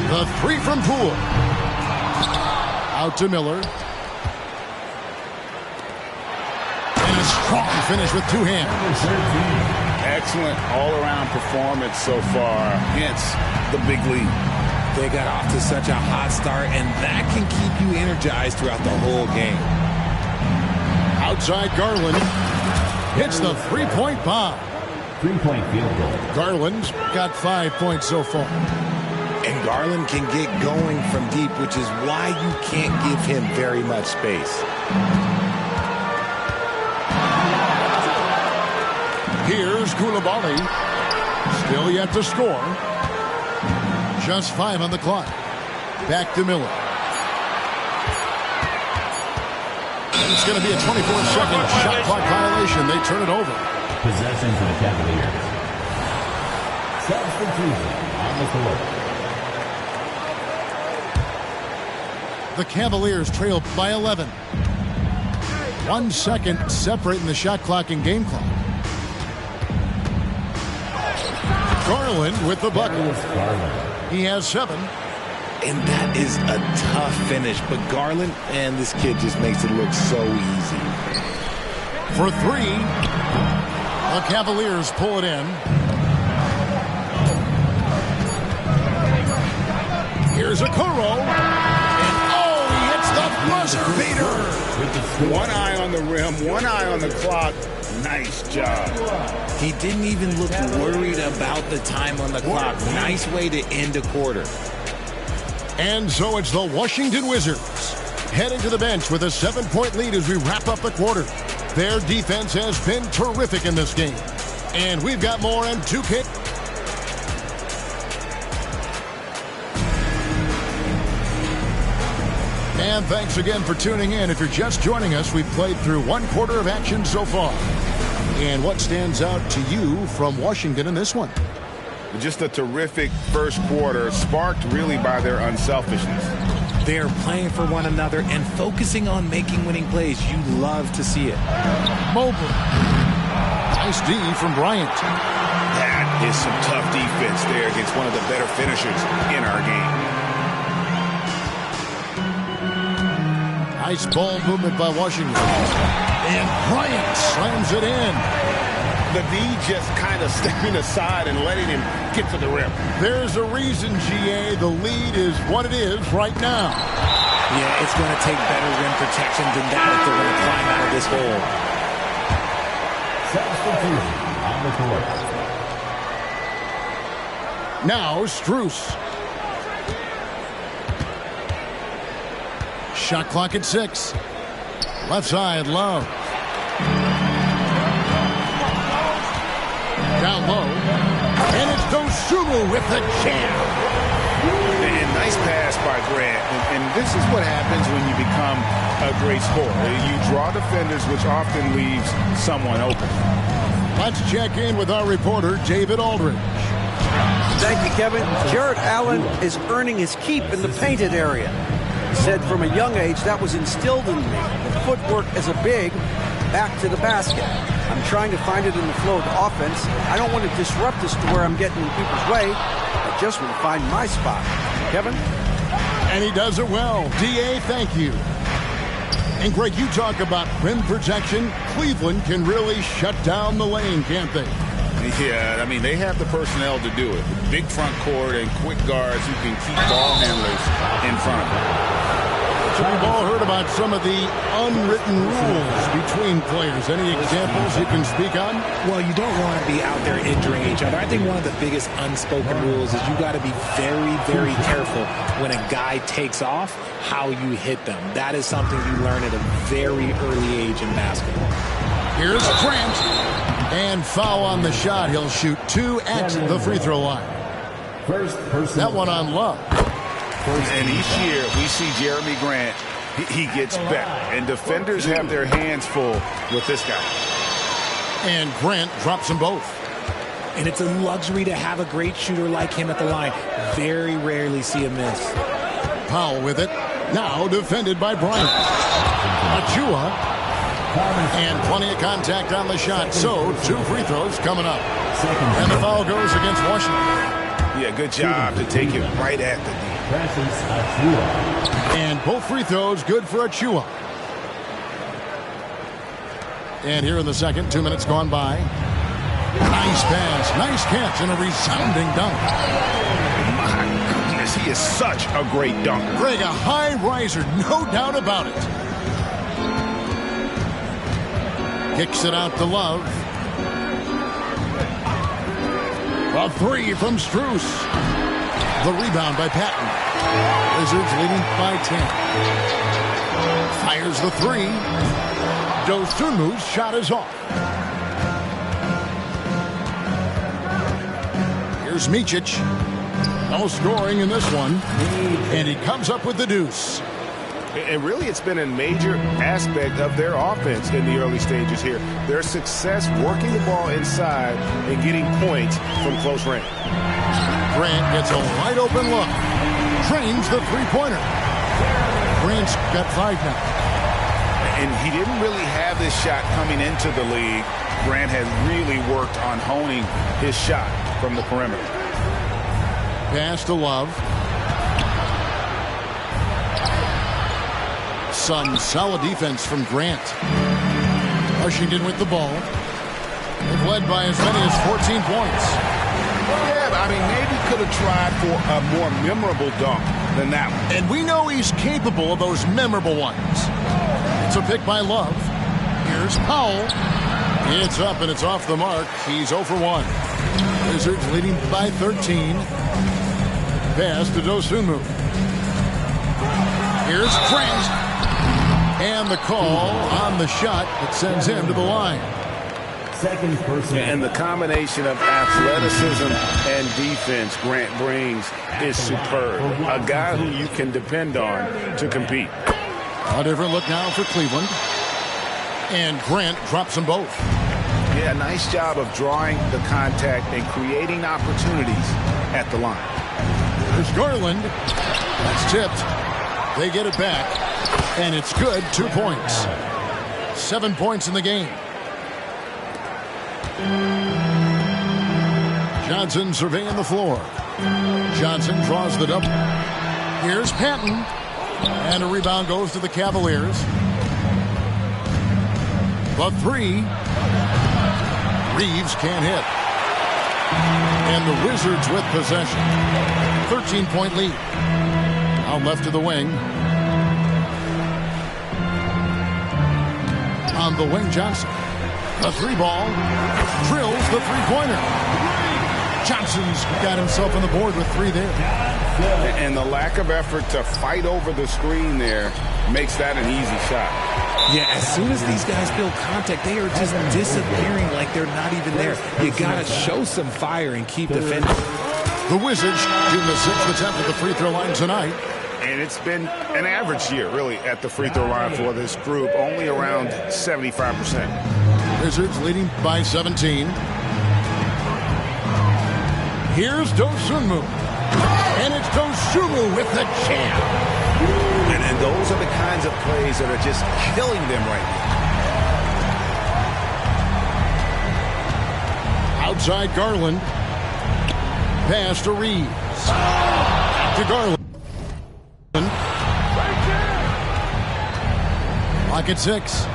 The 3 from Poole. Out to Miller. And a strong finish with 2 hands. Excellent all-around performance so far against the big league. They got off to such a hot start, and that can keep you energized throughout the whole game. Outside Garland. Hits the 3-point bomb. 3-point field goal. Garland's got 5 points so far. And Garland can get going from deep, which is why you can't give him very much space. Here's Coulibaly. Still yet to score. Just 5 on the clock. Back to Miller. And it's going to be a 24-second shot clock violation. They turn it over. Possession for the Cavaliers. Substitution on the court. The Cavaliers trail by 11. 1 second separating the shot clock and game clock. Garland with the bucket. He has 7. And that is a tough finish. But Garland, and this kid just makes it look so easy. For 3. The Cavaliers pull it in. Here's Okoro. And oh, he hits the buzzer beater. One eye on the rim, one eye on the clock. Nice job. He didn't even look worried about the time on the clock. Nice way to end a quarter. And so it's the Washington Wizards heading to the bench with a 7-point lead as we wrap up the quarter. Their defense has been terrific in this game. And we've got more on 2K. And thanks again for tuning in. If you're just joining us, we've played through 1 quarter of action so far. And what stands out to you from Washington in this one? Just a terrific first quarter, sparked really by their unselfishness. They're playing for one another and focusing on making winning plays. You love to see it. Mobley. Nice D from Bryant. That is some tough defense there against one of the better finishers in our game. Nice ball movement by Washington. And Bryant slams it in. The D just kind of stepping aside and letting him get to the rim. There's a reason, GA, the lead is what it is right now. Yeah, it's going to take better rim protection than that if they're going to climb out of this hole. Substitution on the court. Now, Strus. Shot clock at 6. Left side, Love. Down low. And it's Dosunmu with the jam. And nice pass by Grant. And this is what happens when you become a great scorer. You draw defenders, which often leaves someone open. Let's check in with our reporter, David Aldridge. Thank you, Kevin. Jarrett Allen is earning his keep in the painted area. He said from a young age that was instilled in me. The footwork as a big, back to the basket. I'm trying to find it in the flow of the offense. I don't want to disrupt this to where I'm getting in people's way. I just want to find my spot. Kevin? And he does it well. D.A., thank you. And Greg, you talk about rim protection. Cleveland can really shut down the lane, can't they? Yeah, I mean, they have the personnel to do it. Big front court and quick guards who can keep ball handlers in front of them. So we've all heard about some of the unwritten rules between players. Any examples you can speak on? Well, you don't want to be out there injuring each other. I think one of the biggest unspoken rules is you got to be very, very careful when a guy takes off, how you hit them. That is something you learn at a very early age in basketball. Here's Grant. And foul on the shot. He'll shoot 2 at the free throw line. That one on Love. And each year we see Jeremy Grant, he gets better. And defenders have their hands full with this guy. And Grant drops them both. And it's a luxury to have a great shooter like him at the line. Very rarely see a miss. Powell with it. Now defended by Bryant. Achua. And plenty of contact on the shot. So 2 free throws coming up. And the foul goes against Washington. Yeah, good job to take it right at the D. And both free throws good for Achua. And here in the second, 2 minutes gone by. Nice pass, nice catch, and a resounding dunk. My goodness, he is such a great dunker. Greg, a high riser, no doubt about it. Kicks it out to Love. A 3 from Strus. The rebound by Patton. Wizards leading by 10. Fires the 3. Dosunmu's shot is off. Here's Micic. No scoring in this one. And he comes up with the deuce. And really, it's been a major aspect of their offense in the early stages here. Their success working the ball inside and getting points from close range. Grant gets a wide open look. Trains the three-pointer. Grant's got 5 now. And he didn't really have this shot coming into the league. Grant has really worked on honing his shot from the perimeter. Pass to Love. Some solid defense from Grant. Washington with the ball. They've led by as many as 14 points. Yeah, I mean, maybe could have tried for a more memorable dunk than that one. And we know he's capable of those memorable ones. It's a pick by Love. Here's Powell. It's up and it's off the mark. He's 0 for 1. Wizards leading by 13. Pass to Dosunmu. Here's Grant. And the call on the shot that sends him to the line. Second person. And the combination of athleticism and defense Grant brings is superb. A guy who you can depend on to compete. A different look now for Cleveland. And Grant drops them both. Yeah, nice job of drawing the contact and creating opportunities at the line. There's Garland. That's tipped. They get it back. And it's good. 2 points. 7 points in the game. Johnson surveying the floor. Johnson draws the double. Here's Patton. And a rebound goes to the Cavaliers. The 3. Reeves can't hit. And the Wizards with possession. 13-point lead. Out left to the wing. On the wing, Johnson. The 3 ball. Drills the 3-pointer. Johnson's got himself on the board with 3 there. And the lack of effort to fight over the screen there makes that an easy shot. Yeah, as soon as these guys feel contact, they are just disappearing like they're not even there. You got to show some fire and keep defending. The Wizards do the 6th attempt at the free throw line tonight. And it's been an average year, really, at the free throw line for this group, only around 75%. Wizards leading by 17. Here's Dosunmu. And it's Dosunmu with the jam. And those are the kinds of plays that are just killing them right now. Outside Garland. Pass to Reeves. Back to Garland. Clock at 6.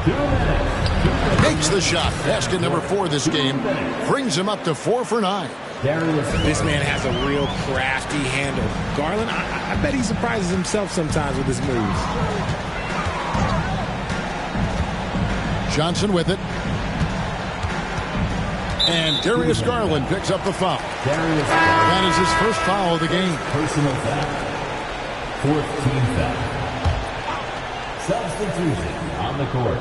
Makes the shot. Basket number 4 this game. Brings him up to 4 for 9. This man has a real crafty handle. Garland, I bet he surprises himself sometimes with his moves. Johnson with it. And Darius Garland picks up the foul. That is his first foul of the game. Personal foul. 4th team foul. Substitution on the court.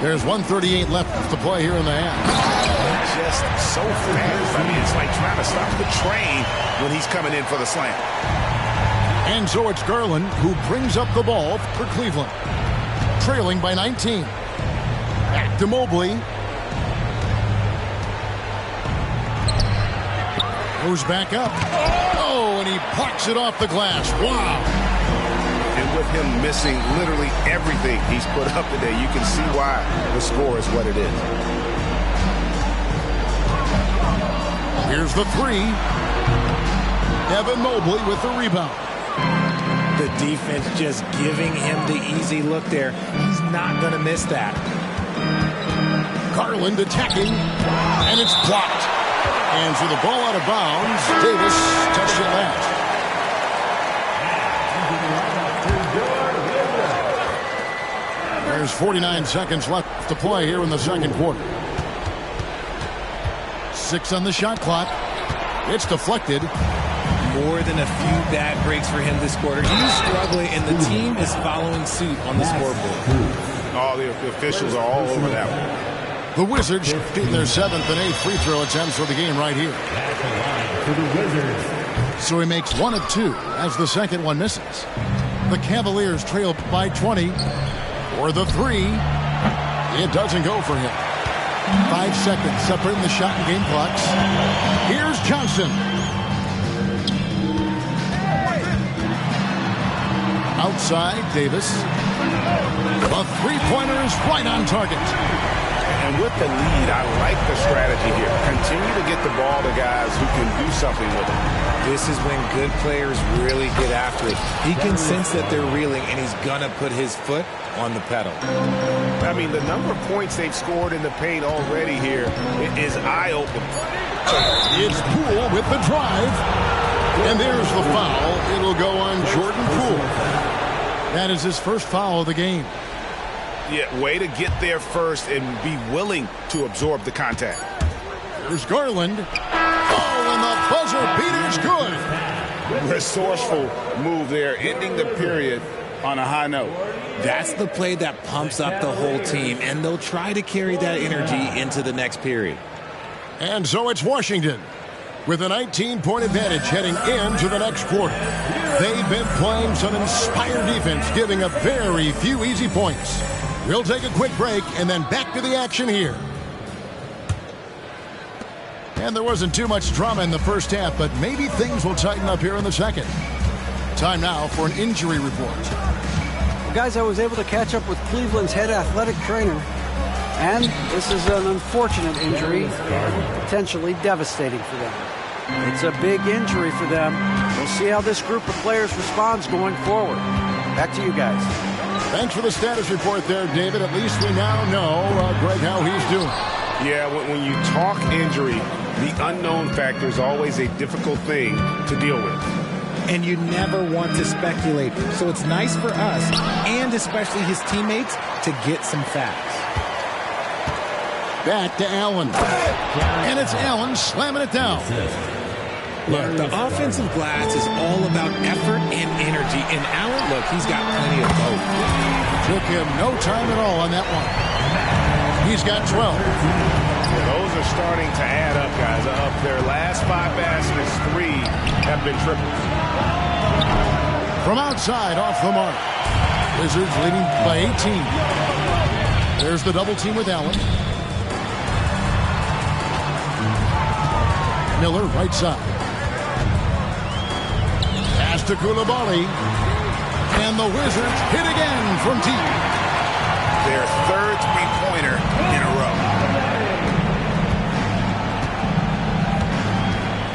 There's 1:38 left to play here in the half. Just so fast. I mean, it's like trying to stop the train when he's coming in for the slam. And so it's Garland who brings up the ball for Cleveland. Trailing by 19. Back to Mobley. Goes back up. Oh, and he blocks it off the glass. Wow. And with him missing literally everything he's put up today, you can see why the score is what it is. Here's the 3. Evan Mobley with the rebound. The defense just giving him the easy look there. He's not going to miss that. Garland attacking, and it's blocked. And so the ball out of bounds. Davis touched it last. There's 49 seconds left to play here in the second quarter. 6 on the shot clock. It's deflected. More than a few bad breaks for him this quarter. He's struggling, and the team is following suit on the scoreboard. All the officials are all over that one. The Wizards shooting their 7th and 8th free throw attempts for the game right here. For the Wizards. So he makes 1 of 2 as the second one misses. The Cavaliers trail by 20. For the 3, it doesn't go for him. 5 seconds separating the shot and game clocks. Here's Johnson. Outside, Davis. The three-pointer is right on target. And with the lead, I like the strategy here. Continue to get the ball to guys who can do something with it. This is when good players really get after it. He can sense that they're reeling, and he's going to put his foot on the pedal. I mean, the number of points they've scored in the paint already here is eye-opening. It's Poole with the drive. And there's the foul. It'll go on Jordan Poole. That is his first foul of the game. Yeah, way to get there first and be willing to absorb the contact. There's Garland. Oh, and the buzzer beater's good. Resourceful move there, ending the period on a high note. That's the play that pumps up the whole team, and they'll try to carry that energy into the next period. And so it's Washington with a 19-point advantage heading into the next quarter. They've been playing some inspired defense, giving up very few easy points. We'll take a quick break and then back to the action here. And there wasn't too much drama in the first half, but maybe things will tighten up here in the second. Time now for an injury report. Well, guys, I was able to catch up with Cleveland's head athletic trainer, and this is an unfortunate injury, potentially devastating for them. It's a big injury for them. We'll see how this group of players responds going forward. Back to you guys. Thanks for the status report there, David. At least we now know, Greg, how he's doing. Yeah, when you talk injury, the unknown factor is always a difficult thing to deal with. And you never want to speculate. So it's nice for us, and especially his teammates, to get some facts. Back to Allen. And it's Allen slamming it down. Look, the offensive glass is all about effort and energy. And Allen, look, he's got plenty of both. Took him no time at all on that one. He's got 12. Those are starting to add up, guys. Of their last 5 baskets, 3 have been triples. From outside, off the mark. Wizards leading by 18. There's the double team with Allen. Miller, right side. Pass to Koulibaly. And the Wizards hit again from deep. Their third three-pointer in a row.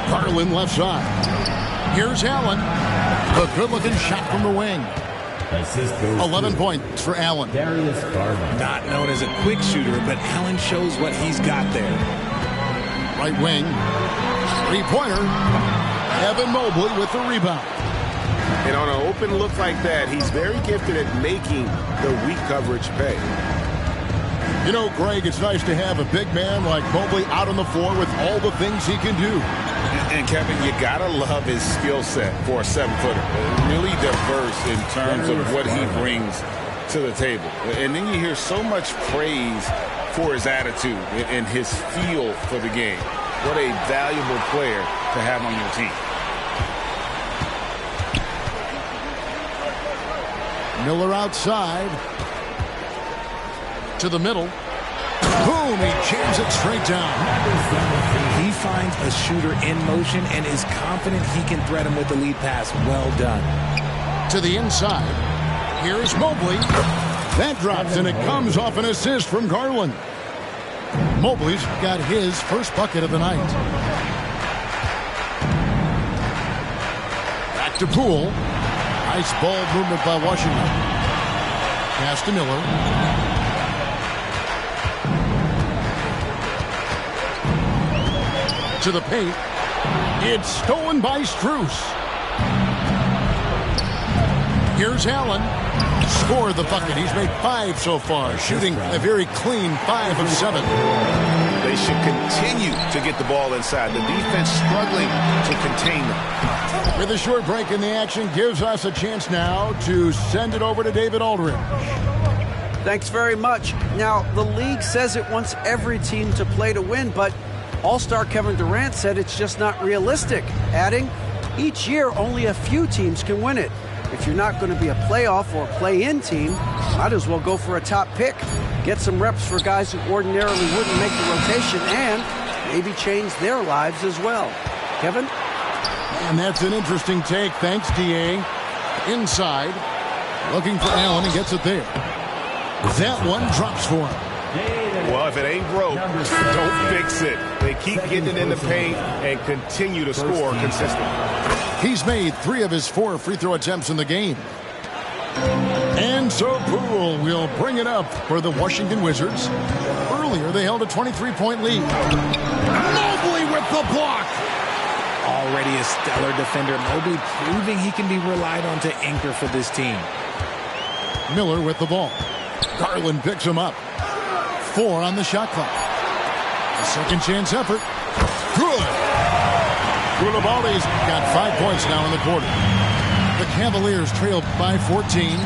Garland left side. Here's Allen. A good-looking shot from the wing. 11 points for Allen. Not known as a quick shooter, but Allen shows what he's got there. Right wing. Three-pointer. Evan Mobley with the rebound. And on an open look like that, he's very gifted at making the weak coverage pay. You know, Greg, it's nice to have a big man like Mobley out on the floor with all the things he can do. And Kevin, you gotta love his skill set for a 7-footer. Really diverse in terms of what he brings to the table. And then you hear so much praise for his attitude and his feel for the game. What a valuable player to have on your team. Miller outside. To the middle. Boom! He jams it straight down. He finds a shooter in motion and is confident he can thread him with the lead pass. Well done. To the inside. Here's Mobley. That drops, and it comes off an assist from Garland. Mobley's got his first bucket of the night. Back to Poole. Nice ball movement by Washington. Pass to Miller. To the paint. It's stolen by Strus. Here's Allen. Scored the bucket. He's made 5 so far, shooting a very clean 5 of 7. They should continue to get the ball inside. The defense struggling to contain them. With a short break in the action, gives us a chance now to send it over to David Aldridge. Thanks very much. Now, the league says it wants every team to play to win, but All-Star Kevin Durant said it's just not realistic, adding, each year only a few teams can win it. If you're not going to be a playoff or play-in team, might as well go for a top pick. Get some reps for guys who ordinarily wouldn't make the rotation and maybe change their lives as well. Kevin? And that's an interesting take. Thanks, D.A. Inside. Looking for Allen. He gets it there. That one drops for him. Well, if it ain't broke, don't fix it. They keep getting it in the paint and continue to score consistently. He's made 3 of his 4 free throw attempts in the game. And so Poole will bring it up for the Washington Wizards. Earlier, they held a 23-point lead. Mobley with the block. Already a stellar defender, Mobley proving he can be relied on to anchor for this team. Miller with the ball. Garland picks him up. 4 on the shot clock. A second chance effort. Good. Koulibaly's got 5 points now in the quarter. The Cavaliers trail by 14.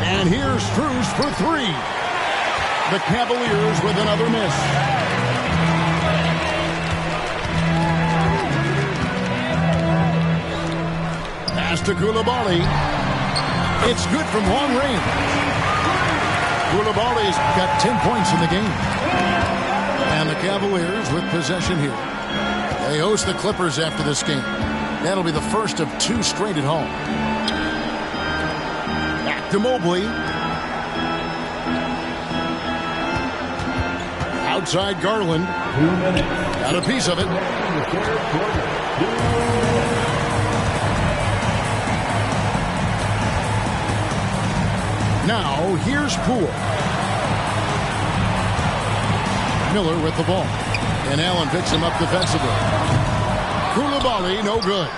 And here's Strus for 3. The Cavaliers with another miss. Pass to Koulibaly. It's good from long range. Koulibaly's got 10 points in the game. And the Cavaliers with possession here. They host the Clippers after this game. That'll be the first of 2 straight at home. Back to Mobley. Outside Garland. Got a piece of it. Now, here's Poole. Miller with the ball. And Allen picks him up defensively. Koulibaly, no good.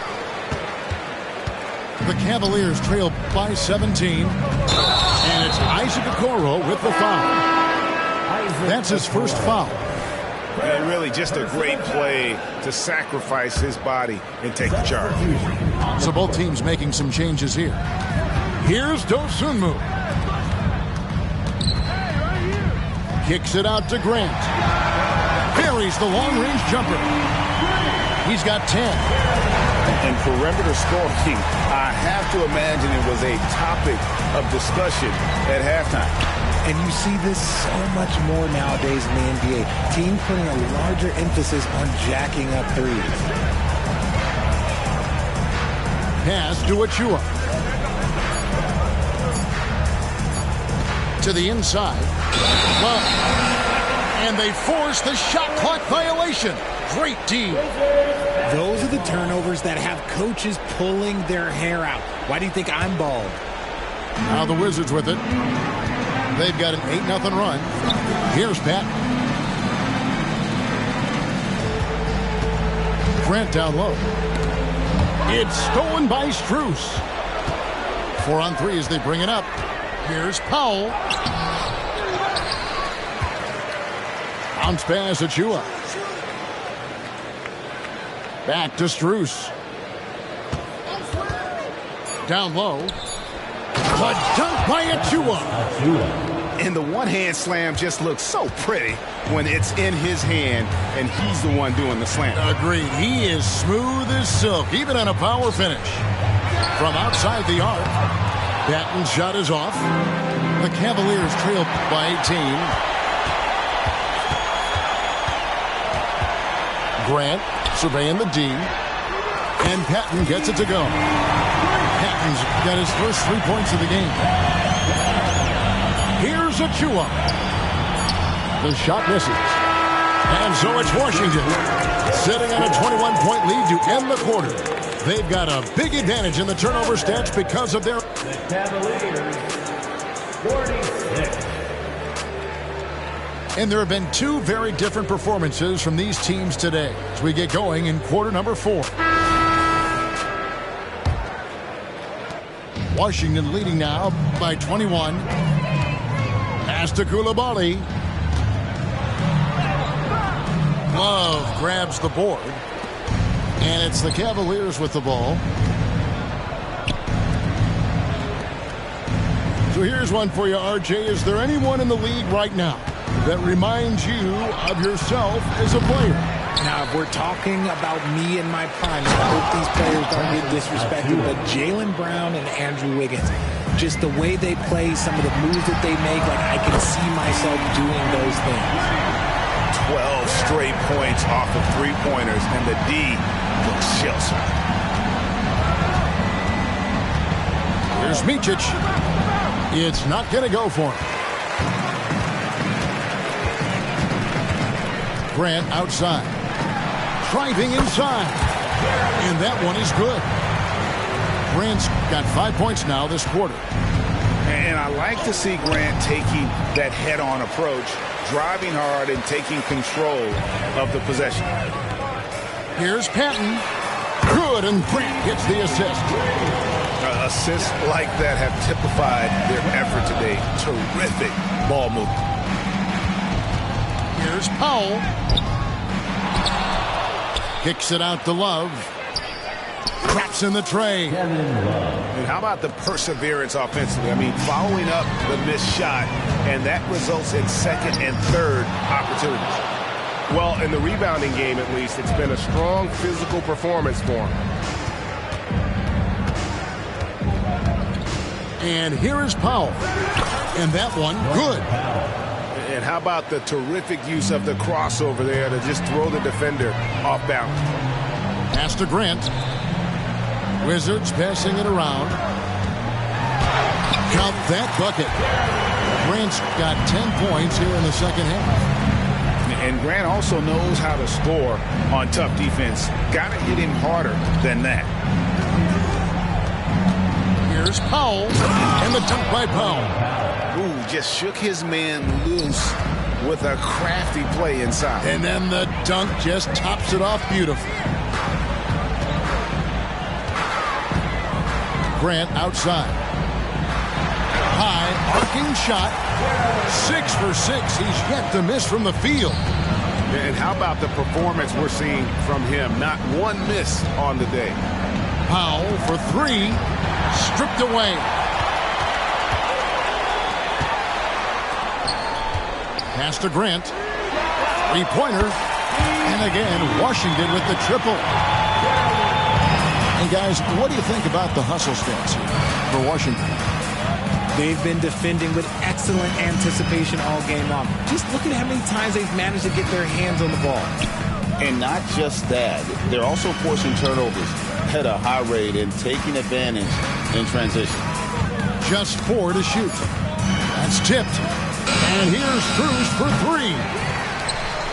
The Cavaliers trail by 17. And it's Isaac Okoro with the foul. That's his first foul. And really just a great play to sacrifice his body and take the charge. So both teams making some changes here. Here's Dosunmu. Kicks it out to Grant. Buries the long-range jumper. He's got 10. And perimeter scoring, I have to imagine it was a topic of discussion at halftime. And you see this so much more nowadays in the NBA. Teams putting a larger emphasis on jacking up threes. Pass to Achua. To the inside. Love. And they force the shot clock violation. Great D. Those are the turnovers that have coaches pulling their hair out. Why do you think I'm bald? Now the Wizards with it. They've got an 8-0 run. Here's Pat. Grant down low. It's stolen by Strus. 4-on-3 as they bring it up. Here's Powell. Bounce pass Achua. Back to Strus. Down low. The dunk by Achua. And the one-hand slam just looks so pretty when it's in his hand and he's the one doing the slam. Agreed. He is smooth as silk, even on a power finish. From outside the arc, Patton's shot is off. The Cavaliers trail by 18. Grant surveying the D. And Patton gets it to go. Patton's got his first 3 points of the game. Here's Achua. The shot misses. And so it's Washington sitting on a 21-point lead to end the quarter. They've got a big advantage in the turnover stats because of their... The Cavaliers, 46. And there have been two very different performances from these teams today as we get going in quarter number 4. Washington leading now by 21. Pass to Coulibaly. Love grabs the board. And it's the Cavaliers with the ball. So here's one for you, RJ. Is there anyone in the league right now that reminds you of yourself as a player? Now, if we're talking about me in my prime, I hope these players don't get disrespected, but Jaylen Brown and Andrew Wiggins, just the way they play, some of the moves that they make, like I can see myself doing those things. 12 straight points off of three-pointers, and the D looks shell-shocked. Here's Micic. It's not going to go for him. Grant outside. Driving inside. And that one is good. Grant's got 5 points now this quarter. And I like to see Grant taking that head-on approach, driving hard and taking control of the possession. Here's Patton. Good, and Grant gets the assist. Assists like that have typified their effort today. Terrific ball movement. Here's Powell. Kicks it out to Love. Drops in the tray. And how about the perseverance offensively? I mean, following up the missed shot, and that results in second and third opportunities. Well, in the rebounding game, at least, it's been a strong physical performance for him. And here is Powell. And that one, good. And how about the terrific use of the crossover there to just throw the defender off balance. Pass to Grant. Wizards passing it around. Count that bucket. Grant's got 10 points here in the second half. And Grant also knows how to score on tough defense. Got to hit him harder than that. Here's Powell. And the dunk by Powell. Ooh, just shook his man loose with a crafty play inside. And then the dunk just tops it off beautifully. Grant outside. High Arcing shot. 6 for 6. He's yet to miss from the field. And how about the performance we're seeing from him? Not one miss on the day. Powell for 3. Stripped away. Pass to Grant. Three-pointer. And again, Washington with the triple. And guys, what do you think about the hustle stats here for Washington? They've been defending with excellent anticipation all game long. Just look at how many times they've managed to get their hands on the ball. And not just that, they're also forcing turnovers at a high rate and taking advantage in transition. Just 4 to shoot. That's tipped. And here's Guruz for 3.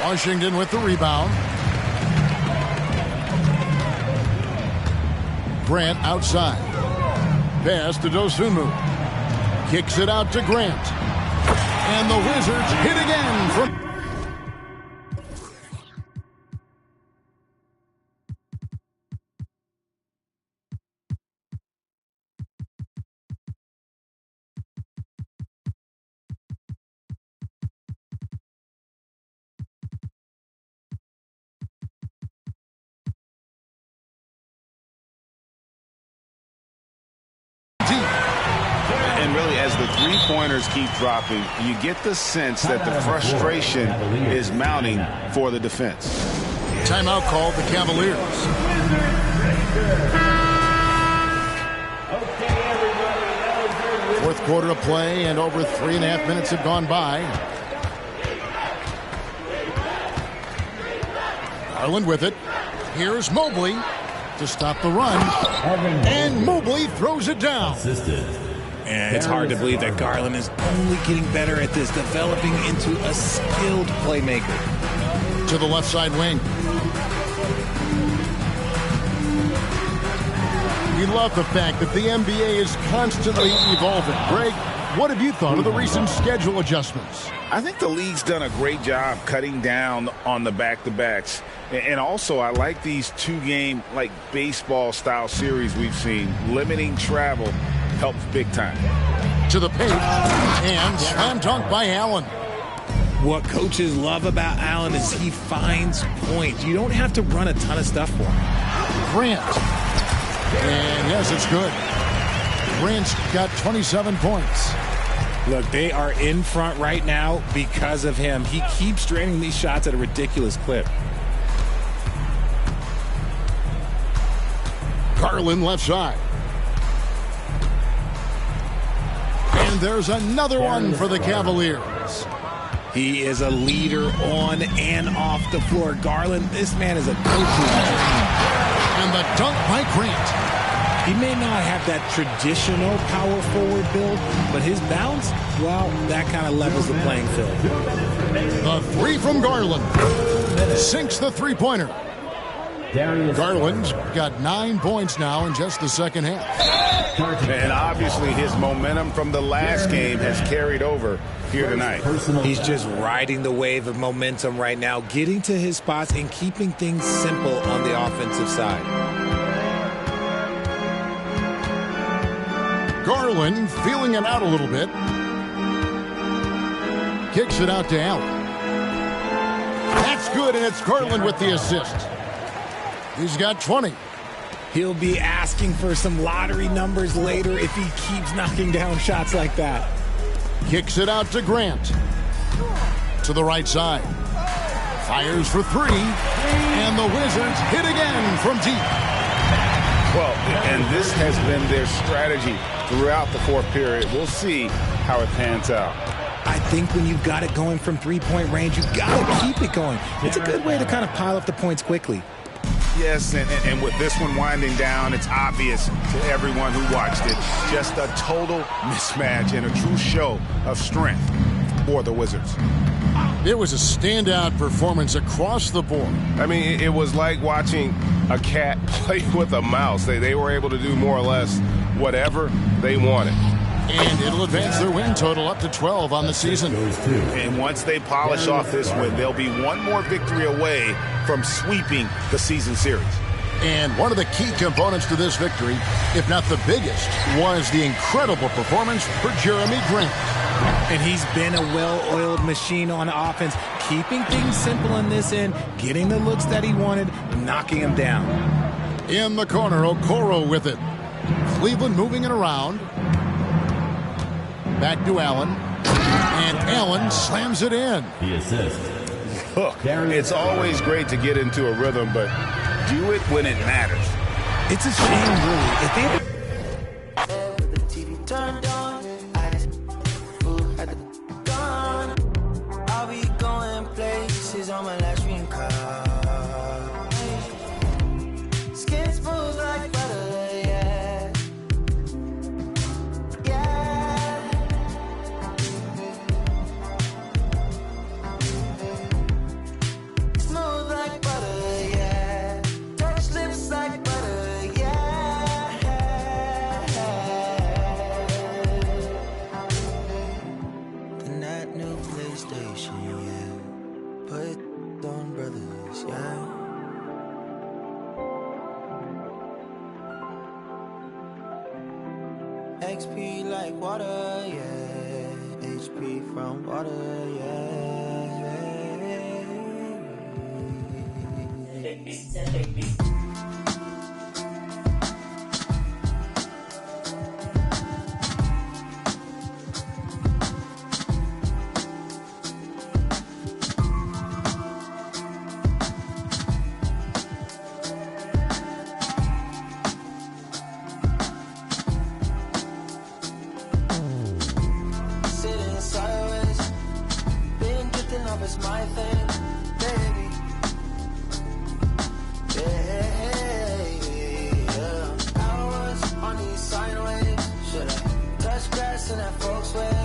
Washington with the rebound. Grant outside. Pass to Dosunmu. Kicks it out to Grant. And the Wizards hit again from... And really, as the three-pointers keep dropping, you get the sense that the frustration is mounting for the defense. Timeout called the Cavaliers. Fourth quarter of play, and over 3.5 minutes have gone by. Garland with it. Here's Mobley to stop the run. And Mobley throws it down. And it's hard to believe that Garland is only getting better at this, developing into a skilled playmaker. To the left side wing. We love the fact that the NBA is constantly evolving. Greg, what have you thought of the recent schedule adjustments? I think the league's done a great job cutting down on the back-to-backs. And also, I like these two-game, like, baseball-style series we've seen. Limiting travel helps big time. To the paint, and slam dunk by Allen. What coaches love about Allen is he finds points. You don't have to run a ton of stuff for him. Grant. And yes, it's good. Grant's got 27 points. Look, they are in front right now because of him. He keeps draining these shots at a ridiculous clip. Garland left side. And there's another one for the Cavaliers. He is a leader on and off the floor. Garland, this man is a coach's dream. And the dunk by Grant. He may not have that traditional power forward build, but his bounce, well, that kind of levels the playing field. The three from Garland. Sinks the three-pointer. Garland's got 9 points now in just the second half. And obviously his momentum from the last game has carried over here tonight. He's just riding the wave of momentum right now, getting to his spots and keeping things simple on the offensive side. Garland feeling it out a little bit. Kicks it out to Allen. That's good, and it's Garland with the assist. He's got 20. He'll be asking for some lottery numbers later if he keeps knocking down shots like that. Kicks it out to Grant. To the right side. Fires for 3. And the Wizards hit again from deep. Well, and this has been their strategy throughout the fourth period. We'll see how it pans out. I think when you've got it going from three-point range, you've got to keep it going. It's a good way to kind of pile up the points quickly. Yes, and with this one winding down, it's obvious to everyone who watched it. Just a total mismatch and a true show of strength for the Wizards. It was a standout performance across the board. I mean, it was like watching a cat play with a mouse. They were able to do more or less whatever they wanted. And it'll advance their win total up to 12 on the season. And once they polish off this win, they'll be one more victory away from sweeping the season series. And one of the key components to this victory, if not the biggest, was the incredible performance for Jeremy Grant. And he's been a well-oiled machine on offense, keeping things simple in this end, getting the looks that he wanted, knocking him down. In the corner, Okoro with it. Cleveland moving it around. Back to Allen. And Allen slams it in. The assist. Look, it's always great to get into a rhythm, but do it when it matters. It's a shame, really. If they had the TV turned on, I just had the gun. I'll be going places on my last dream car. Skin smooth like butter, yeah. Yeah. Smooth like butter, yeah. Touch lips like butter, yeah. And that new PlayStation, yeah. Put on brothers, yeah. XP like water, yeah. HP from water, yeah. Sitting sideways, been drifting off, it's my thing, baby. Yeah. I was on these sine waves. Should I touch grass in that Volkswagen?